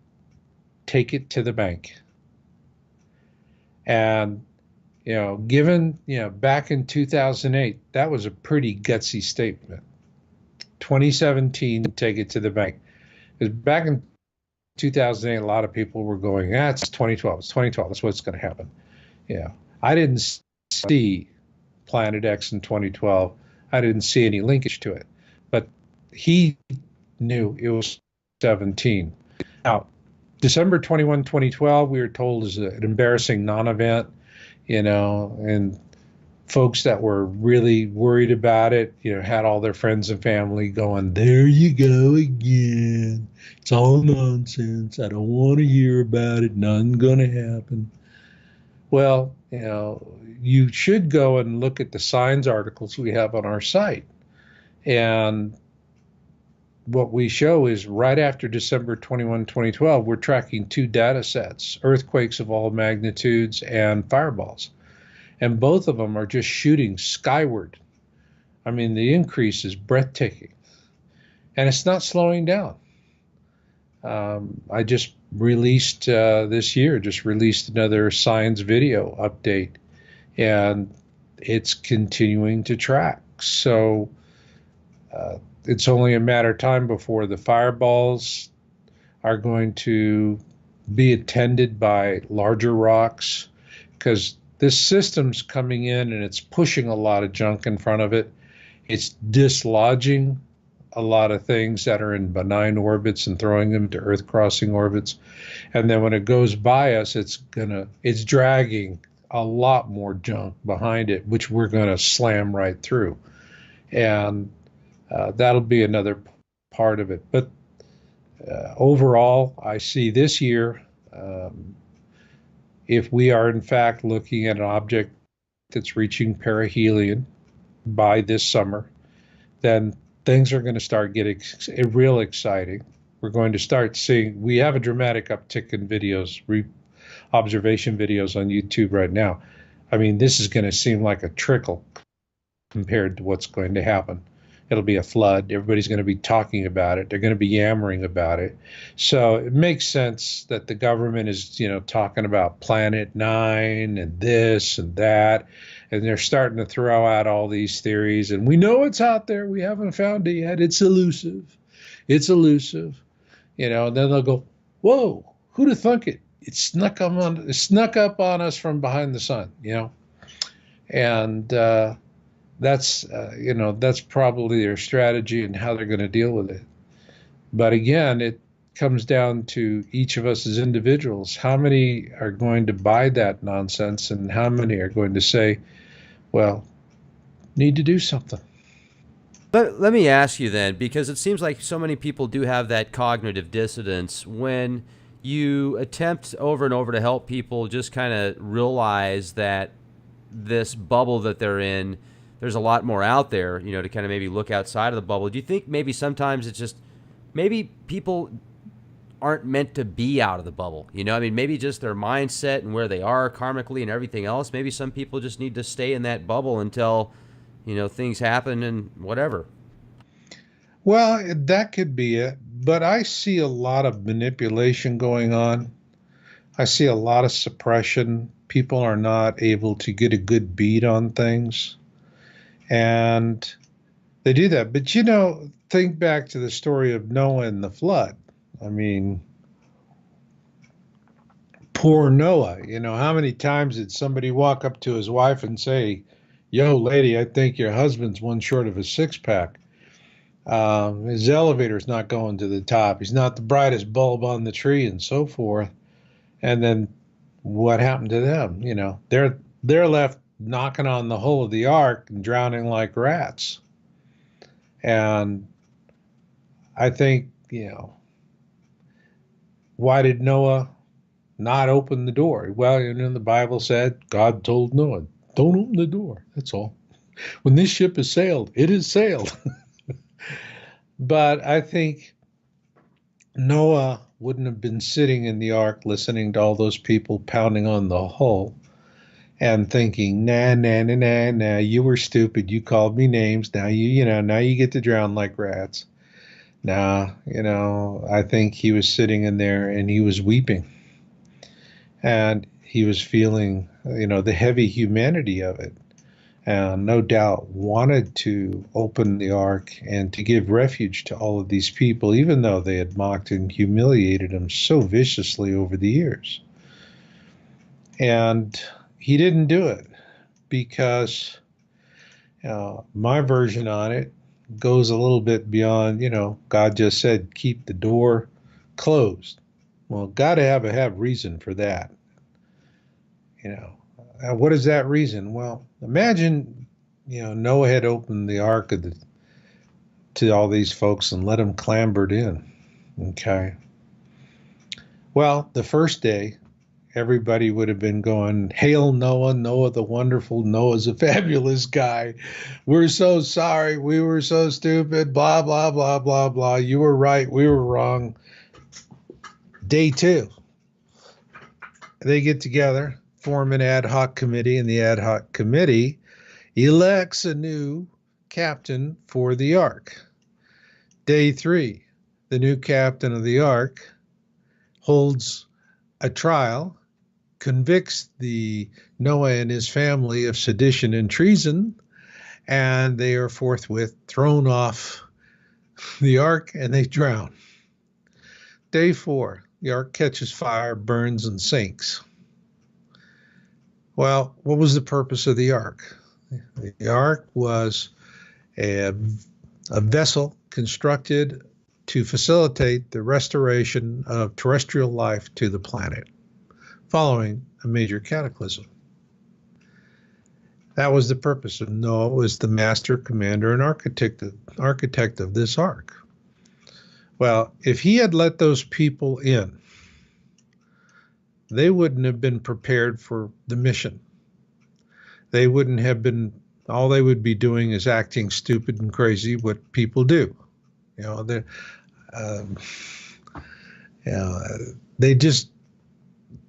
take it to the bank. And, given, back in 2008, that was a pretty gutsy statement. 2017, take it to the bank. Because back in 2008, a lot of people were going, it's 2012. It's 2012. That's what's going to happen. I didn't see Planet X in 2012. I didn't see any linkage to it. But he knew it was 17. Now, December 21, 2012, we were told is an embarrassing non-event, and folks that were really worried about it, had all their friends and family going, there you go again. It's all nonsense. I don't want to hear about it. Nothing's going to happen. Well, you should go and look at the signs articles we have on our site. And what we show is right after December 21, 2012, we're tracking two data sets, earthquakes of all magnitudes and fireballs. And both of them are just shooting skyward. I mean, the increase is breathtaking. And it's not slowing down. I just released another science video update, and it's continuing to track. So it's only a matter of time before the fireballs are going to be attended by larger rocks, because this system's coming in and it's pushing a lot of junk in front of it. It's dislodging a lot of things that are in benign orbits and throwing them to Earth crossing orbits. And then when it goes by us, it's dragging a lot more junk behind it, which we're going to slam right through. And that'll be another part of it. But overall, I see this year, if we are in fact looking at an object that's reaching perihelion by this summer, then things are going to start getting real exciting. We're going to start seeing, we have a dramatic uptick in videos, observation videos on YouTube right now. I mean, this is going to seem like a trickle compared to what's going to happen. It'll be a flood. Everybody's going to be talking about it. They're going to be yammering about it. So it makes sense that the government is, talking about Planet 9 and this and that. And they're starting to throw out all these theories. And we know it's out there. We haven't found it yet. It's elusive. It's elusive. And then they'll go, whoa, who'd have thunk it? It snuck up on us from behind the sun, And that's probably their strategy and how they're going to deal with it. But again, it comes down to each of us as individuals. How many are going to buy that nonsense, and how many are going to say, well, need to do something? Let me ask you then, because it seems like so many people do have that cognitive dissonance when you attempt over and over to help people just kind of realize that this bubble that they're in, there's a lot more out there, to kind of maybe look outside of the bubble. Do you think maybe sometimes it's just, maybe people aren't meant to be out of the bubble? Maybe just their mindset and where they are karmically and everything else. Maybe some people just need to stay in that bubble until, things happen and whatever. Well, that could be it. But I see a lot of manipulation going on. I see a lot of suppression. People are not able to get a good beat on things. And they do that. But, think back to the story of Noah and the flood. I mean, poor Noah. How many times did somebody walk up to his wife and say, yo, lady, I think your husband's one short of a six-pack. His elevator's not going to the top. He's not the brightest bulb on the tree, and so forth. And then what happened to them? They're left knocking on the hull of the ark and drowning like rats. And I think, why did Noah not open the door? Well, the Bible said God told Noah, don't open the door. That's all. When this ship has sailed, it has sailed. But I think Noah wouldn't have been sitting in the ark listening to all those people pounding on the hull and thinking, nah, nah, nah, nah, nah, you were stupid. You called me names. Now now you get to drown like rats. Nah, I think he was sitting in there and he was weeping. And he was feeling, the heavy humanity of it. And no doubt wanted to open the ark and to give refuge to all of these people, even though they had mocked and humiliated him so viciously over the years. And he didn't do it because my version on it goes a little bit beyond, God just said, keep the door closed. Well, got to have reason for that. What is that reason? Well, imagine, Noah had opened the ark to all these folks and let them clambered in. Okay. Well, the first day, everybody would have been going, hail Noah, Noah the wonderful, Noah's a fabulous guy. We're so sorry. We were so stupid, blah, blah, blah, blah, blah. You were right. We were wrong. Day 2, they get together, form an ad hoc committee, and the ad hoc committee elects a new captain for the ark. Day 3, the new captain of the ark holds a trial, convicts the Noah and his family of sedition and treason, and they are forthwith thrown off the ark and they drown. Day 4, the ark catches fire, burns, and sinks. Well, what was the purpose of the ark? The ark was a vessel constructed to facilitate the restoration of terrestrial life to the planet following a major cataclysm. That was the purpose of Noah, was the master, commander, and architect of this ark. Well, if he had let those people in, they wouldn't have been prepared for the mission. They wouldn't have been, all they would be doing is acting stupid and crazy, what people do. They just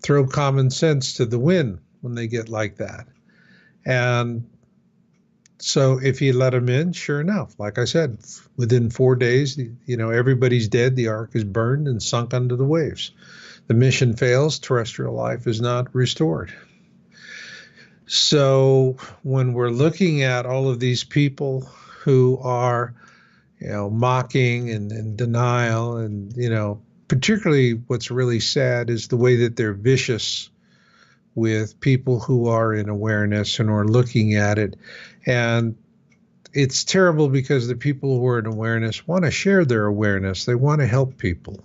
throw common sense to the wind when they get like that. And so if he let them in, sure enough, like I said, within 4 days, everybody's dead. The ark is burned and sunk under the waves. The mission fails. Terrestrial life is not restored. So when we're looking at all of these people who are, mocking and in denial, and, particularly what's really sad is the way that they're vicious with people who are in awareness and are looking at it. And it's terrible because the people who are in awareness want to share their awareness. They want to help people.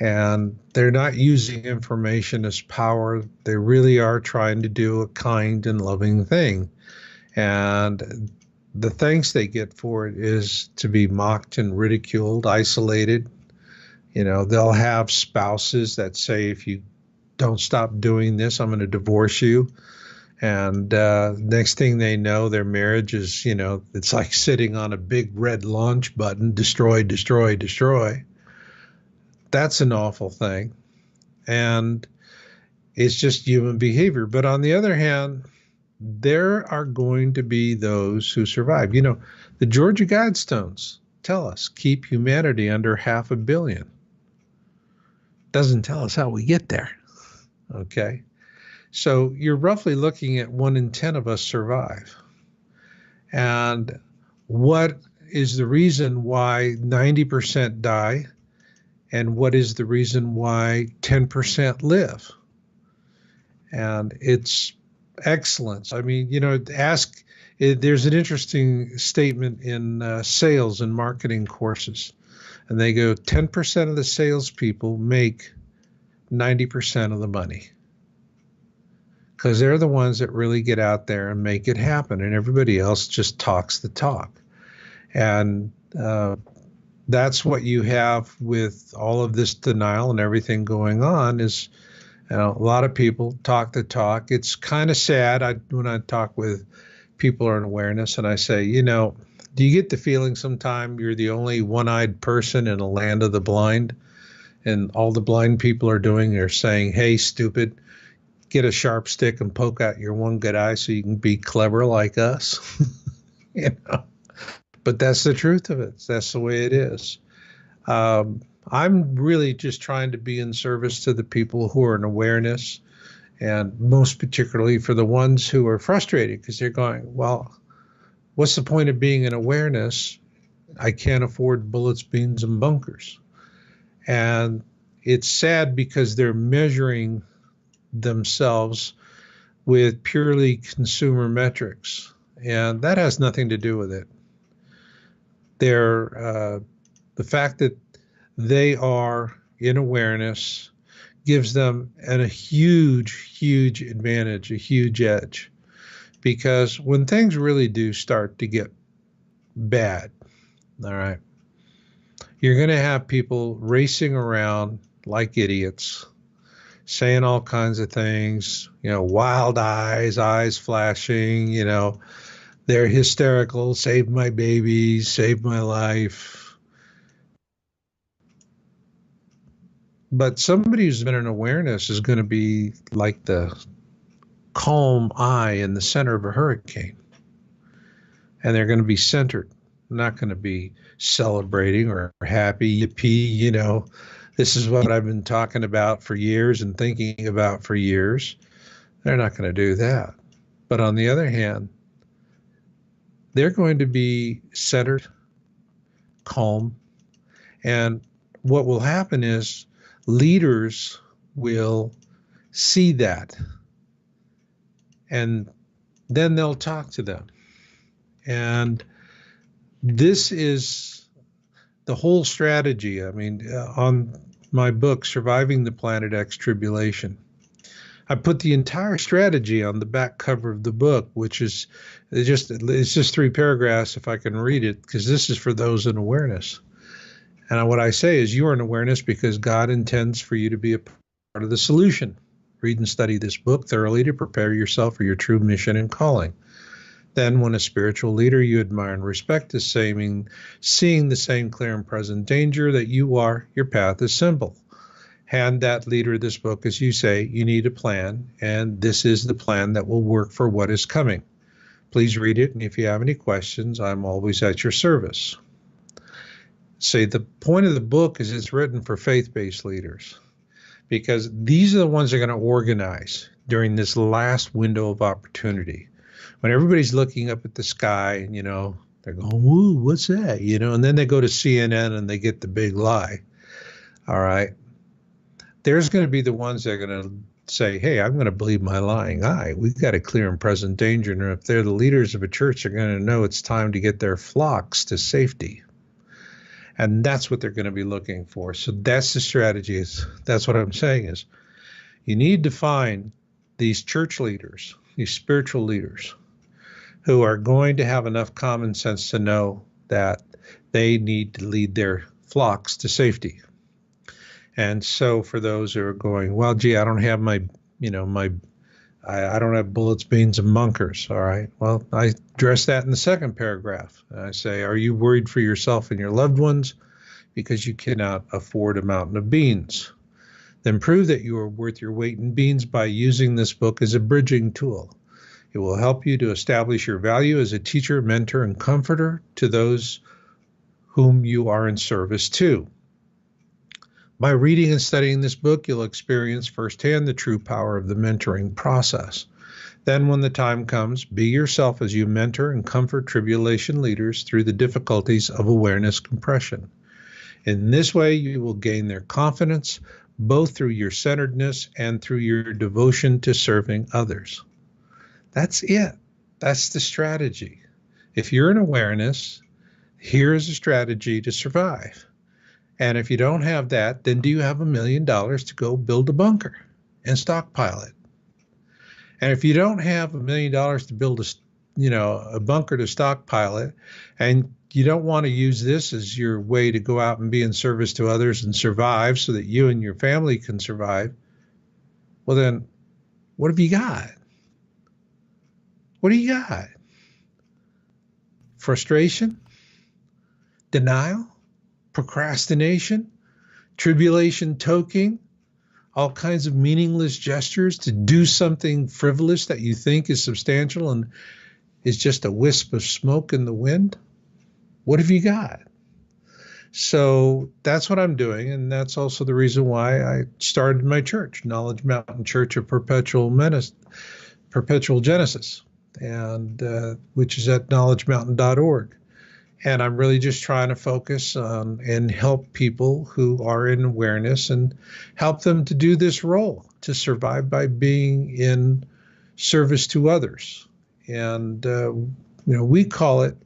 And they're not using information as power. They really are trying to do a kind and loving thing. And the thanks they get for it is to be mocked and ridiculed, isolated. They'll have spouses that say, if you don't stop doing this, I'm going to divorce you. And next thing they know, their marriage is, it's like sitting on a big red launch button, destroy, destroy, destroy. That's an awful thing. And it's just human behavior. But on the other hand, there are going to be those who survive. The Georgia Guidestones tell us, keep humanity under 500 million. Doesn't tell us how we get there. Okay. So you're roughly looking at 1 in 10 of us survive. And what is the reason why 90% die? And what is the reason why 10% live? And it's excellence. I mean, there's an interesting statement in sales and marketing courses. And they go, 10% of the salespeople make 90% of the money. Because they're the ones that really get out there and make it happen. And everybody else just talks the talk. And that's what you have with all of this denial and everything going on is, a lot of people talk the talk. It's kind of sad when I talk with people who are in awareness and I say, do you get the feeling sometime you're the only one-eyed person in a land of the blind? And all the blind people are doing are saying, hey, stupid, get a sharp stick and poke out your one good eye so you can be clever like us. you know, but that's the truth of it. That's the way it is. I'm really just trying to be in service to the people who are in awareness, and most particularly for the ones who are frustrated because they're going, well, what's the point of being in awareness? I can't afford bullets, beans, and bunkers. And it's sad because they're measuring themselves with purely consumer metrics, and that has nothing to do with it. The fact that they are in awareness gives them a huge advantage, a huge edge, because when things really do start to get bad, all right, you're going to have people racing around like idiots, saying all kinds of things, wild eyes flashing, they're hysterical, save my babies, save my life. But somebody who's been in awareness is going to be like the calm eye in the center of a hurricane. And they're going to be centered, not going to be celebrating or happy, yippee, this is what I've been talking about for years and thinking about for years. They're not going to do that. But on the other hand, they're going to be centered, calm, and what will happen is leaders will see that, and then they'll talk to them. And this is the whole strategy. I mean, on my book, Surviving the Planet X Tribulation, I put the entire strategy on the back cover of the book, which is it's just 3 paragraphs if I can read it, because this is for those in awareness. And what I say is you are in awareness because God intends for you to be a part of the solution. Read and study this book thoroughly to prepare yourself for your true mission and calling. Then when a spiritual leader you admire and respect is seeing the same clear and present danger that you are, your path is simple. Hand that leader this book as you say, you need a plan, and this is the plan that will work for what is coming. Please read it, and if you have any questions, I'm always at your service. See, the point of the book is it's written for faith-based leaders, because these are the ones that are going to organize during this last window of opportunity. When everybody's looking up at the sky and, they're going, woo, what's that? And then they go to CNN and they get the big lie. All right. There's going to be the ones that are going to say, hey, I'm going to believe my lying eye. We've got a clear and present danger. And if they're the leaders of a church, they're going to know it's time to get their flocks to safety. And that's what they're going to be looking for. So that's the strategy. That's what I'm saying is you need to find these church leaders, these spiritual leaders, who are going to have enough common sense to know that they need to lead their flocks to safety. And so for those who are going, well, gee, I don't have I don't have bullets, beans, and bunkers. All right. Well, I address that in the second paragraph. I say, are you worried for yourself and your loved ones because you cannot afford a mountain of beans? Then prove that you are worth your weight in beans by using this book as a bridging tool. It will help you to establish your value as a teacher, mentor, and comforter to those whom you are in service to. By reading and studying this book, you'll experience firsthand the true power of the mentoring process. Then when the time comes, be yourself as you mentor and comfort tribulation leaders through the difficulties of awareness compression. In this way, you will gain their confidence, both through your centeredness and through your devotion to serving others. That's it. That's the strategy. If you're in awareness, here's a strategy to survive. And if you don't have that, then do you have $1 million to go build a bunker and stockpile it? And if you don't have $1 million to build a bunker to stockpile it, and you don't want to use this as your way to go out and be in service to others and survive so that you and your family can survive, well, then what have you got? What do you got? Frustration, denial, procrastination, tribulation toking, all kinds of meaningless gestures to do something frivolous that you think is substantial and is just a wisp of smoke in the wind. What have you got? So that's what I'm doing, and that's also the reason why I started my church, Knowledge Mountain Church of Perpetual Genesis, and which is at knowledgemountain.org. And I'm really just trying to focus on and help people who are in awareness and help them to do this role, to survive by being in service to others. And we call it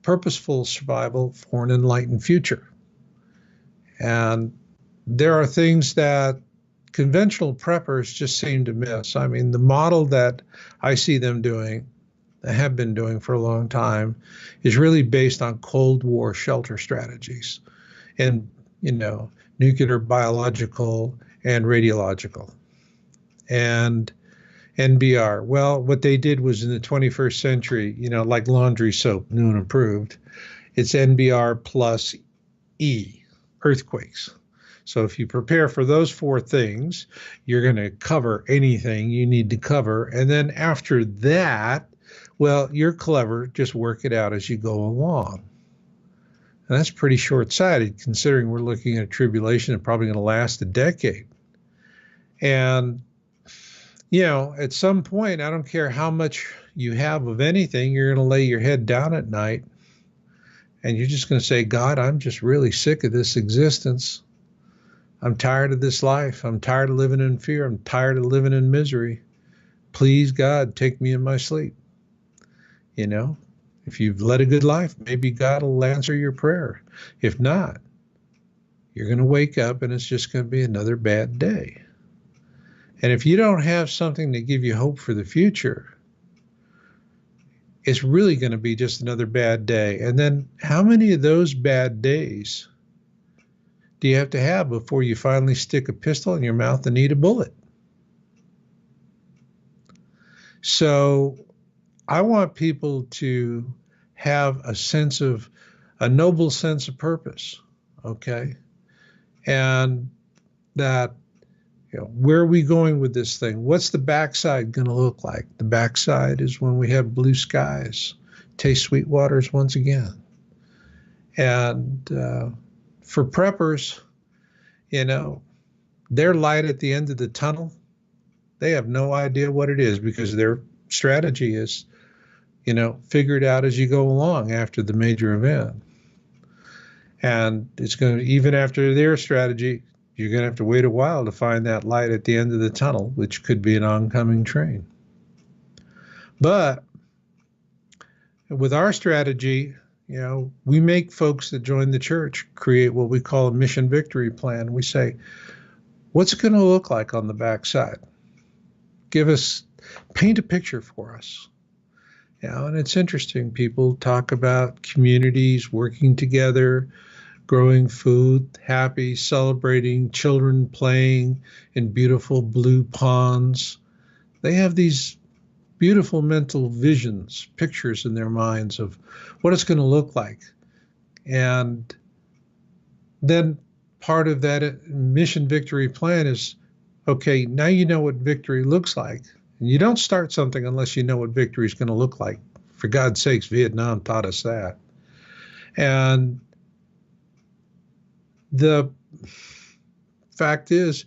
purposeful survival for an enlightened future. And there are things that conventional preppers just seem to miss. I mean, the model that I see them doing, have been doing for a long time, is really based on Cold War shelter strategies and, nuclear, biological, and radiological. And NBR, well, what they did was in the 21st century, like laundry soap, new and improved, it's NBR plus E, earthquakes. So if you prepare for those four things, you're going to cover anything you need to cover. And then after that, well, you're clever. Just work it out as you go along. And that's pretty short-sighted, considering we're looking at a tribulation that's probably going to last a decade. And, at some point, I don't care how much you have of anything, you're going to lay your head down at night, and you're just going to say, God, I'm just really sick of this existence. I'm tired of this life. I'm tired of living in fear. I'm tired of living in misery. Please, God, take me in my sleep. If you've led a good life, maybe God will answer your prayer. If not, you're going to wake up and it's just going to be another bad day. And if you don't have something to give you hope for the future, it's really going to be just another bad day. And then how many of those bad days do you have to have before you finally stick a pistol in your mouth and eat a bullet? So I want people to have a noble sense of purpose, okay? And that, where are we going with this thing? What's the backside going to look like? The backside is when we have blue skies, taste sweet waters once again. And for preppers, their light at the end of the tunnel, they have no idea what it is because their strategy is, figure it out as you go along after the major event. And it's going to, even after their strategy, you're going to have to wait a while to find that light at the end of the tunnel, which could be an oncoming train. But with our strategy, we make folks that join the church create what we call a mission victory plan. We say, what's it going to look like on the backside? Paint a picture for us. And it's interesting. People talk about communities working together, growing food, happy, celebrating, children playing in beautiful blue ponds. They have these beautiful mental visions, pictures in their minds of what it's going to look like. And then part of that mission victory plan is, okay, now you know what victory looks like. And you don't start something unless you know what victory is going to look like. For God's sakes, Vietnam taught us that. And the fact is,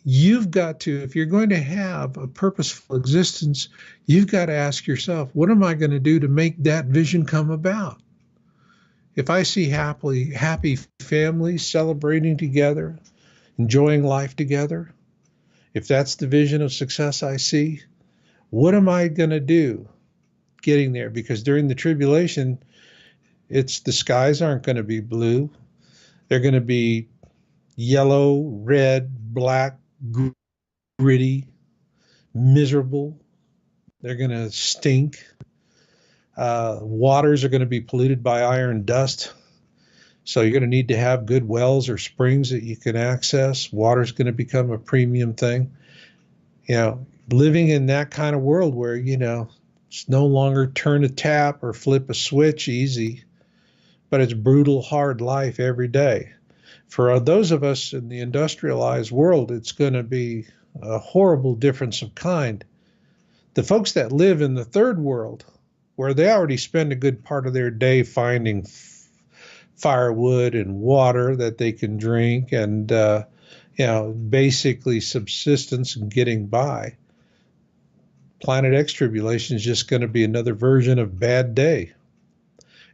you've got to, if you're going to have a purposeful existence, you've got to ask yourself, what am I going to do to make that vision come about? If I see happy families celebrating together, enjoying life together, if that's the vision of success I see, what am I going to do getting there? Because during the tribulation, the skies aren't going to be blue. They're going to be yellow, red, black, gritty, miserable. They're going to stink. Waters are going to be polluted by iron dust. So you're going to need to have good wells or springs that you can access. Water's going to become a premium thing. Living in that kind of world where, it's no longer turn a tap or flip a switch easy, but it's brutal, hard life every day. For those of us in the industrialized world, it's going to be a horrible difference of kind. The folks that live in the third world, where they already spend a good part of their day finding firewood and water that they can drink and, basically subsistence and getting by. Planet X tribulation is just going to be another version of bad day.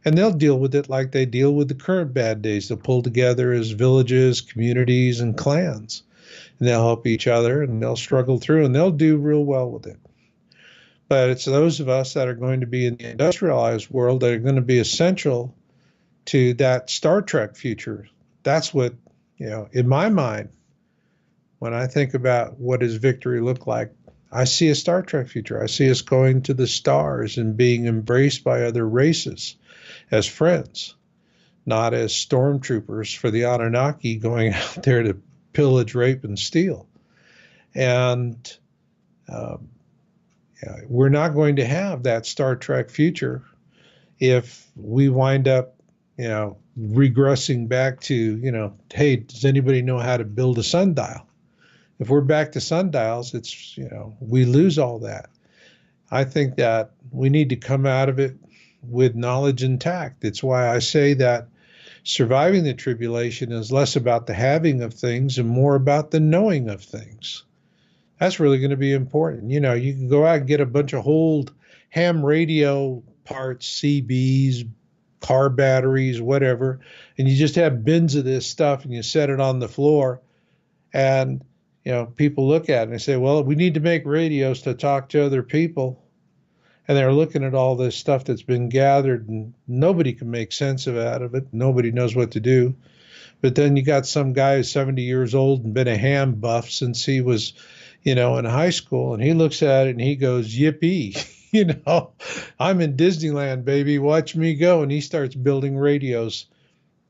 And they'll deal with it like they deal with the current bad days. They'll pull together as villages, communities, and clans. And they'll help each other and they'll struggle through and they'll do real well with it. But it's those of us that are going to be in the industrialized world that are going to be essential to that Star Trek future. That's what, in my mind, when I think about what does victory look like, I see a Star Trek future. I see us going to the stars and being embraced by other races as friends, not as stormtroopers for the Anunnaki going out there to pillage, rape, and steal. And we're not going to have that Star Trek future if we wind up, regressing back to, hey, does anybody know how to build a sundial? If we're back to sundials, it's, we lose all that. I think that we need to come out of it with knowledge intact. It's why I say that surviving the tribulation is less about the having of things and more about the knowing of things. That's really going to be important. You can go out and get a bunch of old ham radio parts, CBs, car batteries, whatever, and you just have bins of this stuff and you set it on the floor. And, people look at it and they say, well, we need to make radios to talk to other people. And they're looking at all this stuff that's been gathered and nobody can make sense out of it. Nobody knows what to do. But then you got some guy who's 70 years old and been a ham buff since he was, in high school. And he looks at it and he goes, yippee, I'm in Disneyland, baby. Watch me go. And he starts building radios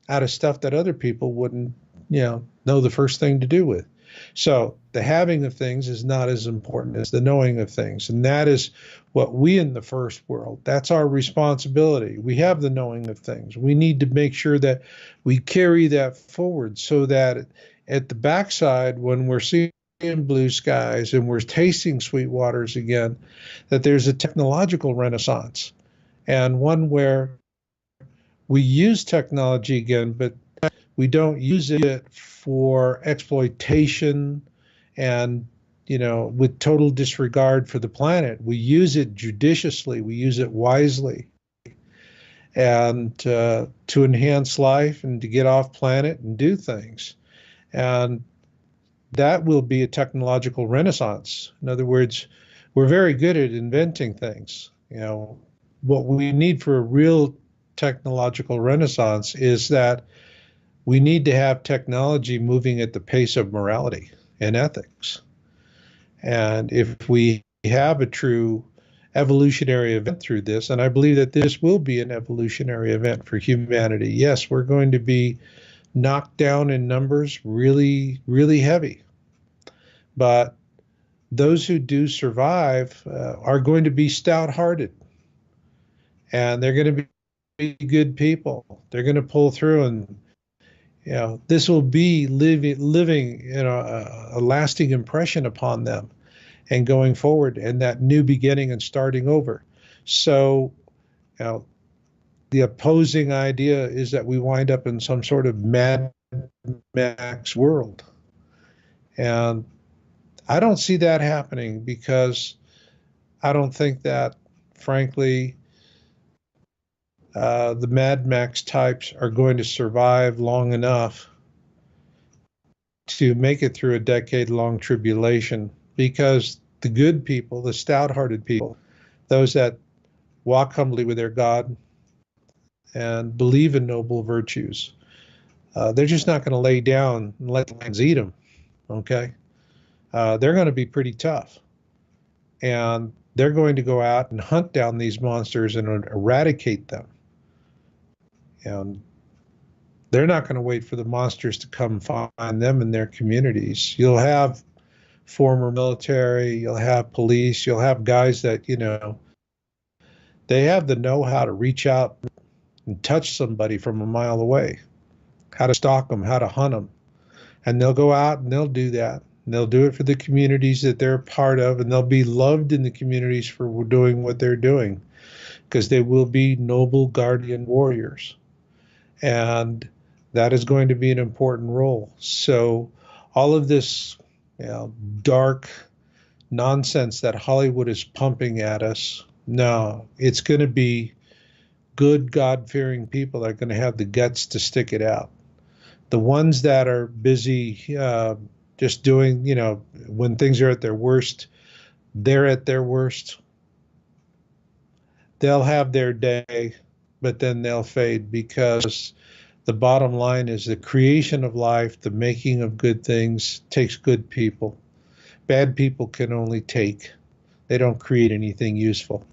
out of stuff that other people wouldn't, know the first thing to do with. So the having of things is not as important as the knowing of things. And that is what we in the first world, that's our responsibility. We have the knowing of things. We need to make sure that we carry that forward so that at the backside, when we're seeing blue skies and we're tasting sweet waters again, that there's a technological renaissance and one where we use technology again, but we don't use it for exploitation and, with total disregard for the planet. We use it judiciously. We use it wisely and to enhance life and to get off planet and do things. And that will be a technological renaissance. In other words, we're very good at inventing things. What we need for a real technological renaissance is that we need to have technology moving at the pace of morality and ethics. And if we have a true evolutionary event through this, and I believe that this will be an evolutionary event for humanity, yes, we're going to be knocked down in numbers really, really heavy. But those who do survive are going to be stout-hearted. And they're going to be good people. They're going to pull through and this will be living a lasting impression upon them and going forward and that new beginning and starting over. So, the opposing idea is that we wind up in some sort of Mad Max world. And I don't see that happening because I don't think that, frankly, the Mad Max types are going to survive long enough to make it through a decade-long tribulation because the good people, the stout-hearted people, those that walk humbly with their God and believe in noble virtues, they're just not going to lay down and let the lions eat them, okay? They're going to be pretty tough. And they're going to go out and hunt down these monsters and eradicate them. And they're not going to wait for the monsters to come find them in their communities. You'll have former military, you'll have police, you'll have guys that, they have the know-how to reach out and touch somebody from a mile away, how to stalk them, how to hunt them. And they'll go out and they'll do that. And they'll do it for the communities that they're a part of, and they'll be loved in the communities for doing what they're doing, because they will be noble guardian warriors. And that is going to be an important role. So all of this dark nonsense that Hollywood is pumping at us, no, it's going to be good, God-fearing people that are going to have the guts to stick it out. The ones that are busy just doing, when things are at their worst, they're at their worst. They'll have their day, but then they'll fade, because the bottom line is the creation of life, the making of good things takes good people. Bad people can only take. They don't create anything useful.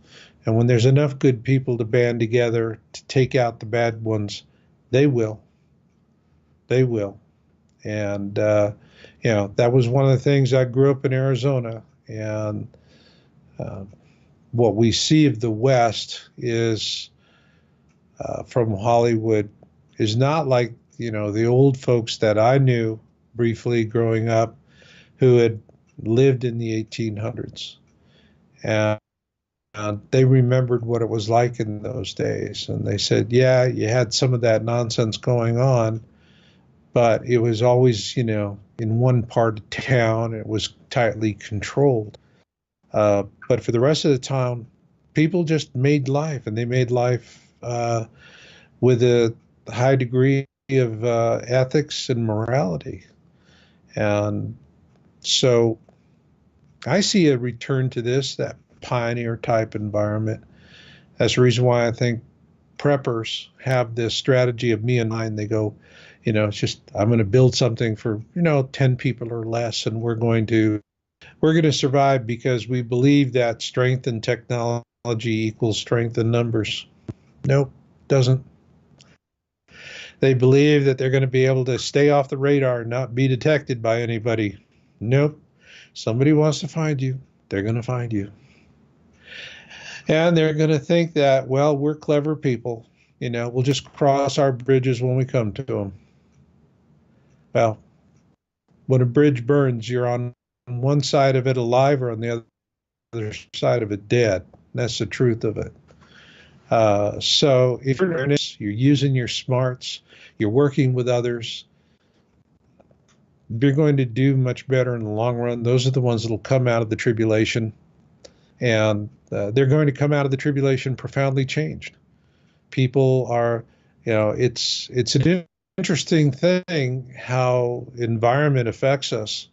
And when there's enough good people to band together to take out the bad ones, they will. They will. And, that was one of the things. I grew up in Arizona, and what we see of the West is from Hollywood is not like, the old folks that I knew briefly growing up who had lived in the 1800s. And they remembered what it was like in those days. And they said, yeah, you had some of that nonsense going on, but it was always, in one part of town. It was tightly controlled. But for the rest of the town, people just made life, and they made life with a high degree of ethics and morality. And so I see a return to that pioneer type environment. That's the reason why I think preppers have this strategy of me and mine. They go, it's just, I'm going to build something for, 10 people or less, and we're going to survive because we believe that strength in technology equals strength in numbers. Nope, doesn't. They believe that they're going to be able to stay off the radar and not be detected by anybody. Nope. Somebody wants to find you, they're going to find you. And they're going to think that, well, we're clever people. We'll just cross our bridges when we come to them. Well, when a bridge burns, you're on one side of it alive or on the other side of it dead. That's the truth of it. So if you're earnest, you're using your smarts, you're working with others, you're going to do much better in the long run. Those are the ones that will come out of the tribulation. And they're going to come out of the tribulation profoundly changed. People are, it's an interesting thing how environment affects us.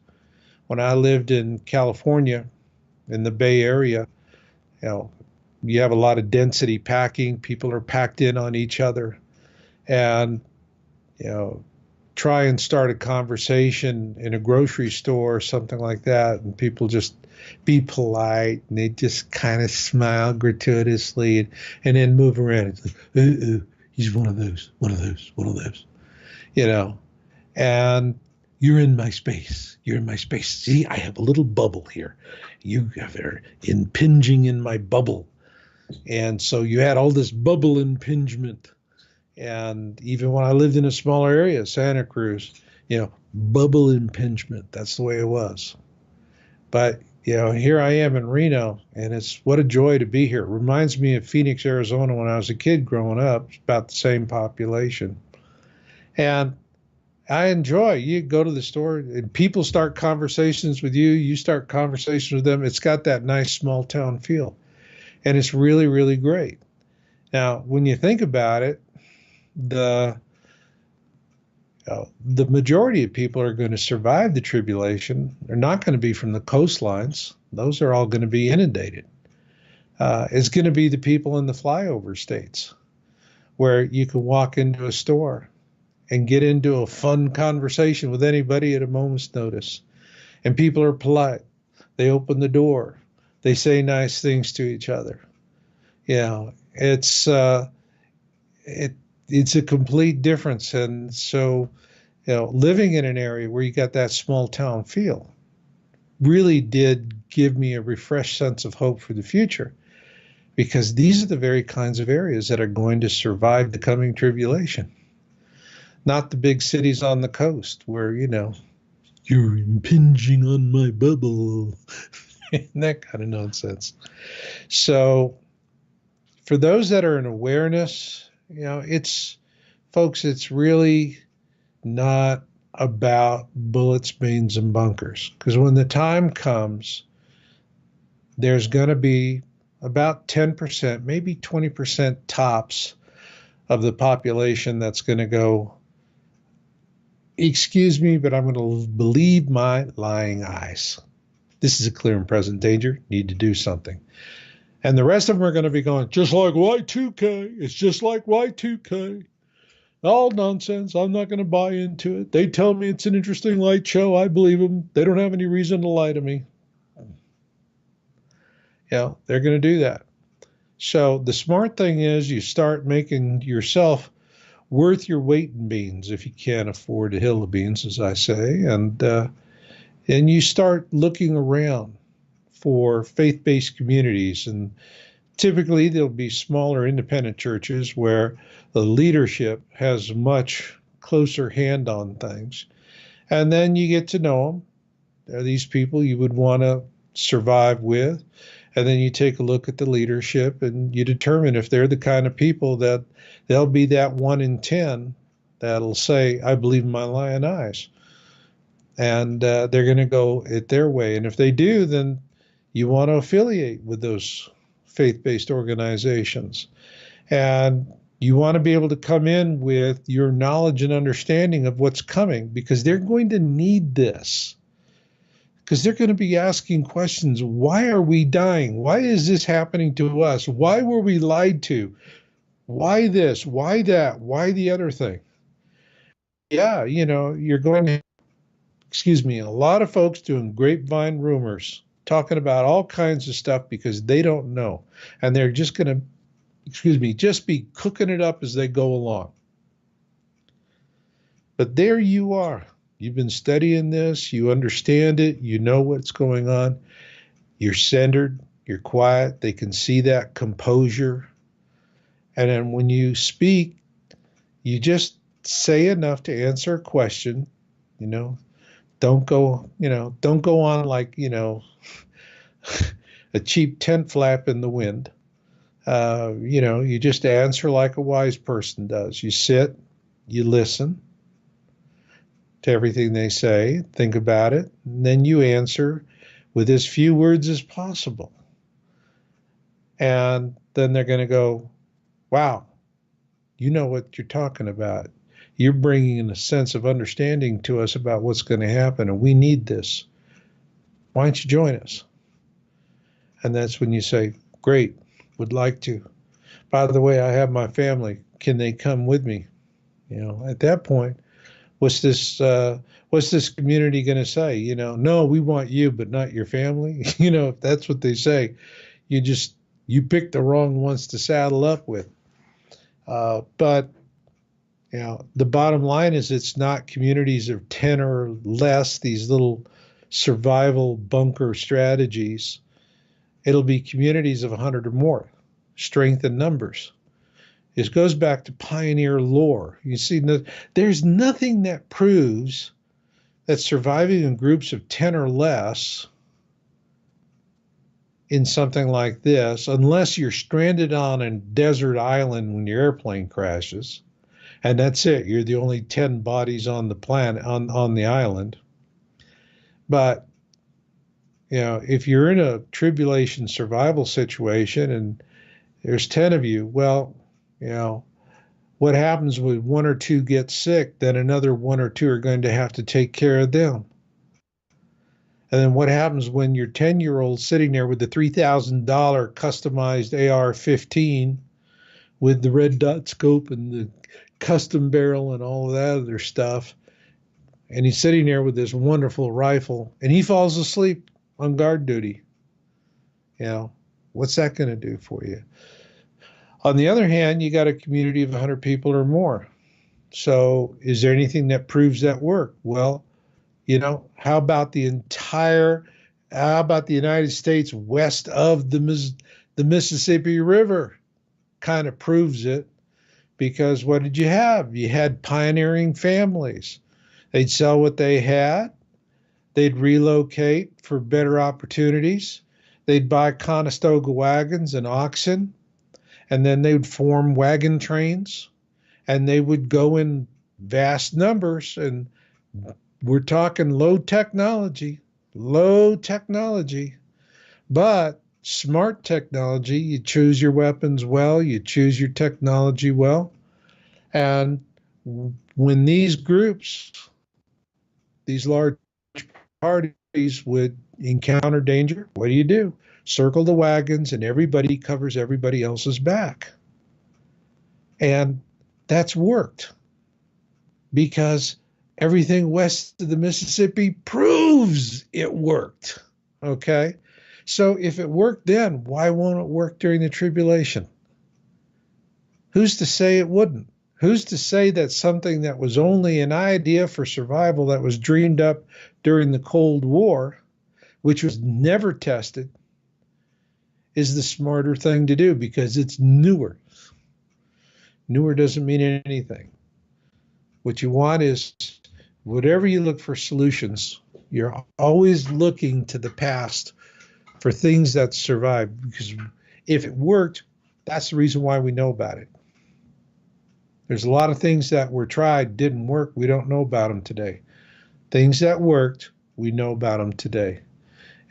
When I lived in California, in the Bay Area, you have a lot of density packing. People are packed in on each other. And, try and start a conversation in a grocery store or something like that, and people just be polite, and they just kind of smile gratuitously and then move around. It's like, he's one of those. And you're in my space. See, I have a little bubble here. You are impinging in my bubble. And so you had all this bubble impingement. And even when I lived in a smaller area, Santa Cruz, bubble impingement. That's the way it was. But, here I am in Reno, and it's what a joy to be here. It reminds me of Phoenix, Arizona when I was a kid growing up. It's about the same population. And I enjoy, you go to the store and people start conversations with you. You start conversations with them. It's got that nice small town feel. And it's really, really great. Now, when you think about it, the majority of people are going to survive the tribulation. They're not going to be from the coastlines. Those are all going to be inundated. It's going to be the people in the flyover states where you can walk into a store and get into a fun conversation with anybody at a moment's notice. And people are polite. They open the door. They say nice things to each other. It's it it's a complete difference. And so, living in an area where you got that small town feel really did give me a refreshed sense of hope for the future, because these are the very kinds of areas that are going to survive the coming tribulation, not the big cities on the coast where, you're impinging on my bubble, and that kind of nonsense. So, for those that are in awareness, it's really not about bullets, beans, and bunkers. Because when the time comes, there's going to be about 10%, maybe 20% tops of the population that's going to go, excuse me, but I'm going to believe my lying eyes. This is a clear and present danger. Need to do something. And the rest of them are going to be going, just like Y2K. It's just like Y2K. All nonsense. I'm not going to buy into it. They tell me it's an interesting light show. I believe them. They don't have any reason to lie to me. They're going to do that. So the smart thing is you start making yourself worth your weight in beans if you can't afford a hill of beans, as I say, and you start looking around for faith-based communities, and typically there'll be smaller independent churches where the leadership has a much closer hand on things, and then you get to know them. They're these people you would want to survive with, and then you take a look at the leadership and you determine if they're the kind of people that they'll be that 1 in 10 that'll say, I believe in my lying eyes. And they're going to go it their way. And if they do, then you want to affiliate with those faith-based organizations. And you want to be able to come in with your knowledge and understanding of what's coming, because they're going to need this. Because they're going to be asking questions. Why are we dying? Why is this happening to us? Why were we lied to? Why this? Why that? Why the other thing? Yeah, you're going to, a lot of folks doing grapevine rumors, talking about all kinds of stuff because they don't know. And they're just going to, just be cooking it up as they go along. But there you are. You've been studying this, you understand it, you know what's going on. You're centered, you're quiet, they can see that composure. And then when you speak, you just say enough to answer a question, don't go on like, a cheap tent flap in the wind. You just answer like a wise person does. You sit, you listen to everything they say, think about it, and then you answer with as few words as possible. And then they're going to go, wow, you know what you're talking about. You're bringing in a sense of understanding to us about what's going to happen, and we need this. Why don't you join us? And that's when you say, great, would like to. By the way, I have my family. Can they come with me? At that point, what's this community going to say? No, we want you, but not your family. If that's what they say, you pick the wrong ones to saddle up with. But the bottom line is it's not communities of 10 or less, these little survival bunker strategies. It'll be communities of 100 or more, strength in numbers. It goes back to pioneer lore. You see, there's nothing that proves that surviving in groups of 10 or less in something like this, unless you're stranded on a desert island when your airplane crashes, and that's it. You're the only 10 bodies on the planet, on the island. But, if you're in a tribulation survival situation and there's 10 of you, well, what happens when 1 or 2 get sick, then another 1 or 2 are going to have to take care of them. And then what happens when your 10-year-old sitting there with the $3,000 customized AR-15 with the red dot scope and the custom barrel and all of that other stuff, and he's sitting there with this wonderful rifle, and he falls asleep on guard duty. You know, what's that going to do for you? On the other hand, you got a community of 100 people or more. So is there anything that proves that work? Well, how about the United States west of the Mississippi River? Kind of proves it, because what did you have? You had pioneering families. They'd sell what they had. They'd relocate for better opportunities. They'd buy Conestoga wagons and oxen, and then they would form wagon trains, and they would go in vast numbers. And we're talking low technology, but smart technology. You choose your weapons well, you choose your technology well. And when these groups, these large parties would encounter danger, what do? Circle the wagons, and everybody covers everybody else's back. And that's worked, because everything west of the Mississippi proves it worked. Okay? So if it worked then, why won't it work during the tribulation? Who's to say it wouldn't? Who's to say that something that was only an idea for survival, that was dreamed up during the Cold War, which was never tested, is the smarter thing to do because it's newer? Newer doesn't mean anything. What you want is, whatever you look for solutions, you're always looking to the past for things that survived, because if it worked, that's the reason why we know about it. There's a lot of things that were tried, didn't work, we don't know about them today. Things that worked, we know about them today.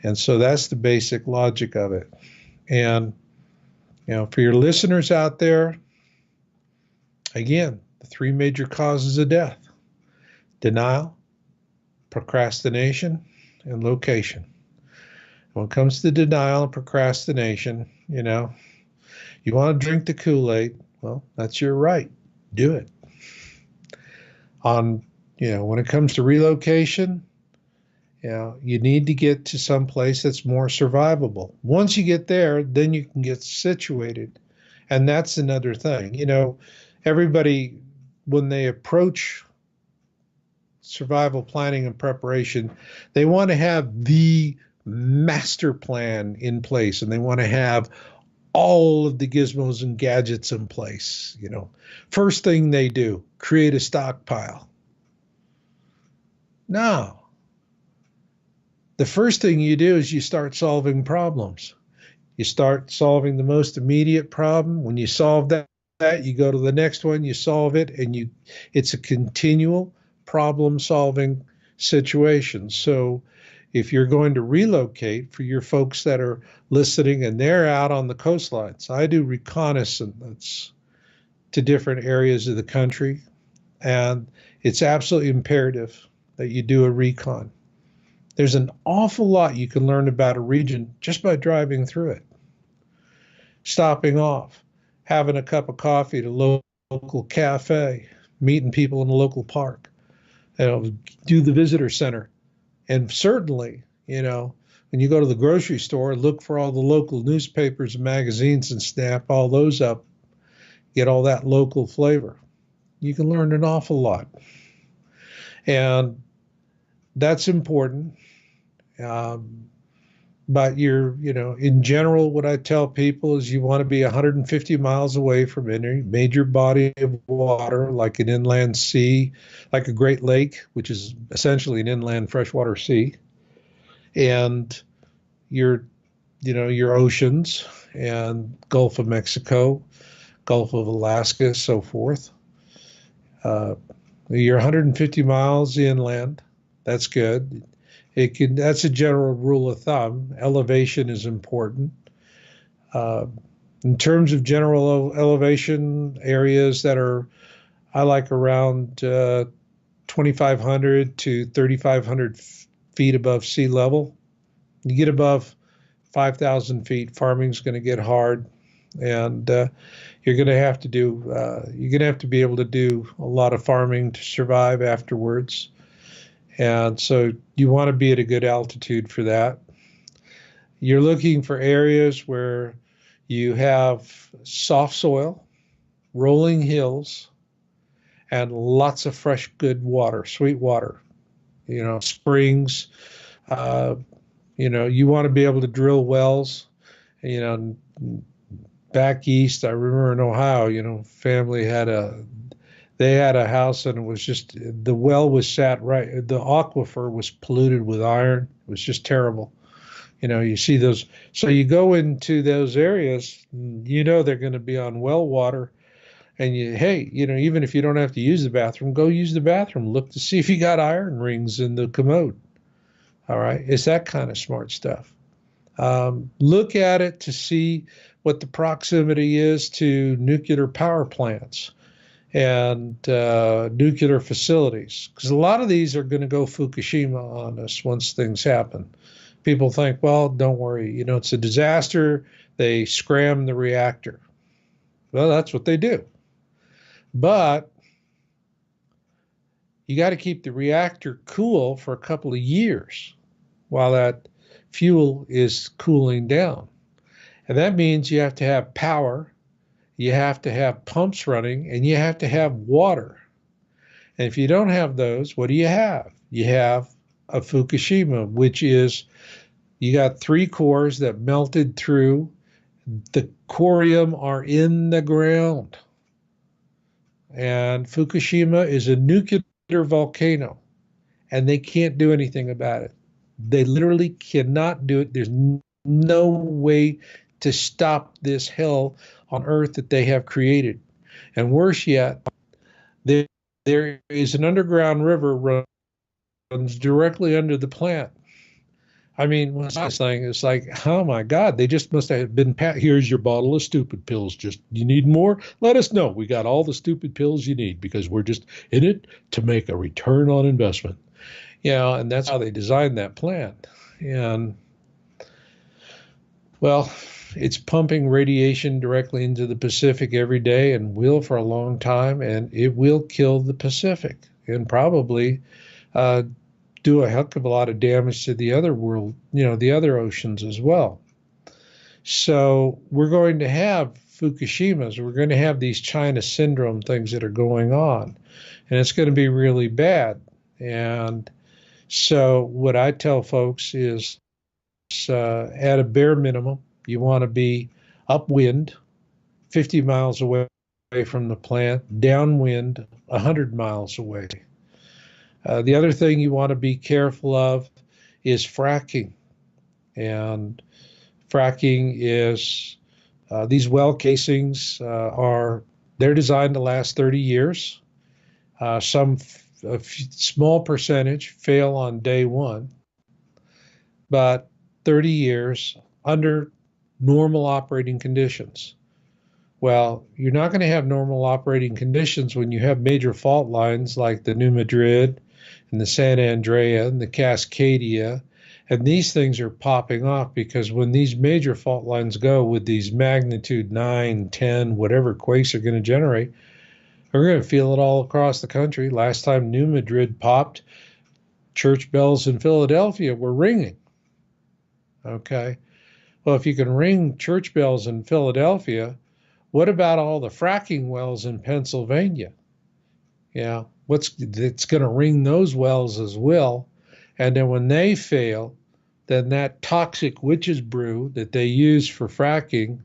And so that's the basic logic of it. And, for your listeners out there, again, the three major causes of death: denial, procrastination, and location. When it comes to denial and procrastination, you want to drink the Kool-Aid, well, that's your right. Do it. When it comes to relocation, you need to get to some place that's more survivable. Once you get there, then you can get situated. And that's another thing. Everybody, when they approach survival planning and preparation, they want to have the master plan in place, and they want to have all of the gizmos and gadgets in place. First thing they do, create a stockpile. No. The first thing you do is you start solving problems. You start solving the most immediate problem. When you solve that, you go to the next one, you solve it, and it's a continual problem-solving situation. So if you're going to relocate, for your folks that are listening and they're out on the coastlines, I do reconnaissance to different areas of the country, and it's absolutely imperative that you do a recon. There's an awful lot you can learn about a region just by driving through it, stopping off, having a cup of coffee at a local cafe, meeting people in a local park, do the visitor center. And certainly, when you go to the grocery store, look for all the local newspapers and magazines and snap all those up, get all that local flavor. You can learn an awful lot. And that's important. But in general, what I tell people is you want to be 150 miles away from any major body of water, like an inland sea, like a Great Lake, which is essentially an inland freshwater sea, and your oceans and Gulf of Mexico, Gulf of Alaska, so forth. You're 150 miles inland. That's good. That's a general rule of thumb. Elevation is important. In terms of general elevation, areas that I like around 2,500 to 3,500 feet above sea level. You get above 5,000 feet, farming's going to get hard, and you're going to have to be able to do a lot of farming to survive afterwards. And so you want to be at a good altitude for that. You're looking for areas where you have soft soil, rolling hills, and lots of fresh, good water, sweet water, springs. Uh, you want to be able to drill wells. You know, back east, I remember in Ohio, family they had a house and it was just, the well was sat right, the aquifer was polluted with iron. It was just terrible. You see those, so you go into those areas, they're going to be on well water. And hey, even if you don't have to use the bathroom, go use the bathroom. Look to see if you got iron rings in the commode. All right. It's that kind of smart stuff. Look at it to see what the proximity is to nuclear power plants and nuclear facilities, because a lot of these are going to go Fukushima on us once things happen. People think, well, don't worry, it's a disaster. They scram the reactor. Well, that's what they do. But you got to keep the reactor cool for a couple of years while that fuel is cooling down. And that means you have to have power, you have to have pumps running, and you have to have water. And if you don't have those, what do you have? You have a Fukushima, which is, you got 3 cores that melted through. The corium are in the ground. And Fukushima is a nuclear volcano, and they can't do anything about it. They literally cannot do it. There's no way to stop this hell on earth that they have created. And worse yet, there is an underground river runs directly under the plant. I mean, what's this thing? It's like, oh my God, they just must have been, here's your bottle of stupid pills. Just, you need more? Let us know. We got all the stupid pills you need because we're just in it to make a return on investment. And that's how they designed that plant. And, well, it's pumping radiation directly into the Pacific every day and will for a long time, and it will kill the Pacific and probably do a heck of a lot of damage to the other world, the other oceans as well. So we're going to have Fukushimas. We're going to have these China syndrome things that are going on, and it's going to be really bad. And so what I tell folks is, at a bare minimum, you want to be upwind, 50 miles away from the plant, downwind, 100 miles away. The other thing you want to be careful of is fracking. And fracking is, these well casings they're designed to last 30 years. A small percentage fail on day one, but 30 years under normal operating conditions. Well, you're not going to have normal operating conditions when you have major fault lines like the New Madrid and the San Andrea and the Cascadia. And these things are popping off because when these major fault lines go with these magnitude 9, 10, whatever quakes are going to generate, we're going to feel it all across the country. Last time New Madrid popped, church bells in Philadelphia were ringing. Okay. Well, if you can ring church bells in Philadelphia, what about all the fracking wells in Pennsylvania? It's going to ring those wells as well. And then when they fail, then that toxic witch's brew that they use for fracking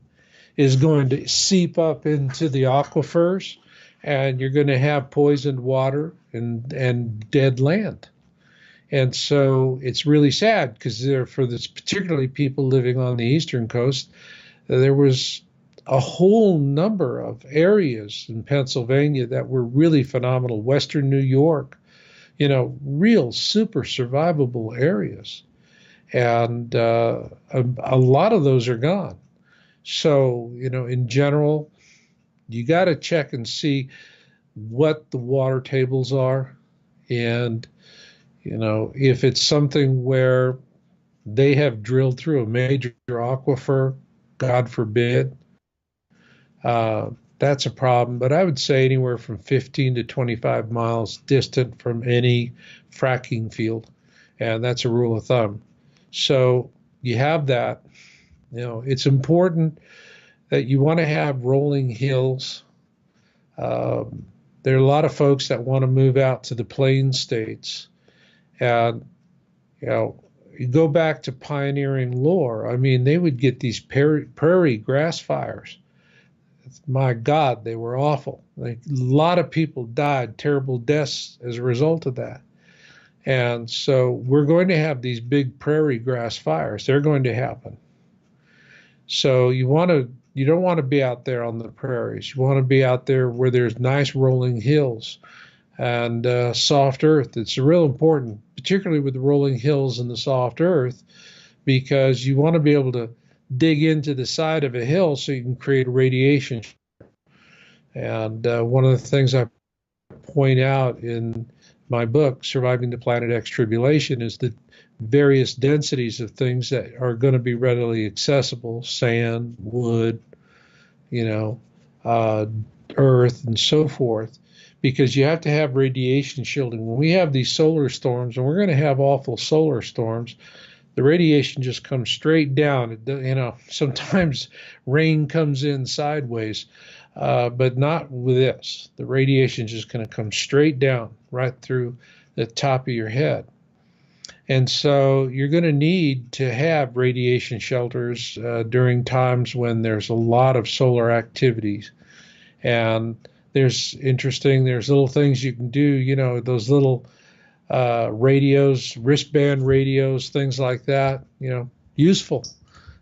is going to seep up into the aquifers, and you're going to have poisoned water and dead land. And so it's really sad because for this, particularly people living on the eastern coast, there was a whole number of areas in Pennsylvania that were really phenomenal. Western New York, real super survivable areas. And a lot of those are gone. So, in general, you got to check and see what the water tables are. And, if it's something where they have drilled through a major aquifer, God forbid, that's a problem. But I would say anywhere from 15 to 25 miles distant from any fracking field. And that's a rule of thumb. So you have that. It's important that you want to have rolling hills. Um, there are a lot of folks that want to move out to the plain states, and you know, you go back to pioneering lore. I mean, they would get these prairie grass fires. My God, they were awful. Like, a lot of people died terrible deaths as a result of that. And so we're going to have these big prairie grass fires. They're going to happen. So you don't want to be out there on the prairies. You want to be out there where there's nice rolling hills and soft earth. It's real important, particularly with the rolling hills and the soft earth, because you want to be able to dig into the side of a hill so you can create a radiation. And one of the things I point out in my book, Surviving the Planet X Tribulation, is the various densities of things that are going to be readily accessible: sand, wood, you know, uh, earth, and so forth, because you have to have radiation shielding. When we have these solar storms, and we're going to have awful solar storms, the radiation just comes straight down. Sometimes rain comes in sideways, but not with this. The radiation is just going to come straight down right through the top of your head. And so you're going to need to have radiation shelters during times when there's a lot of solar activities. And there's little things you can do, those little radios, wristband radios, things like that, useful,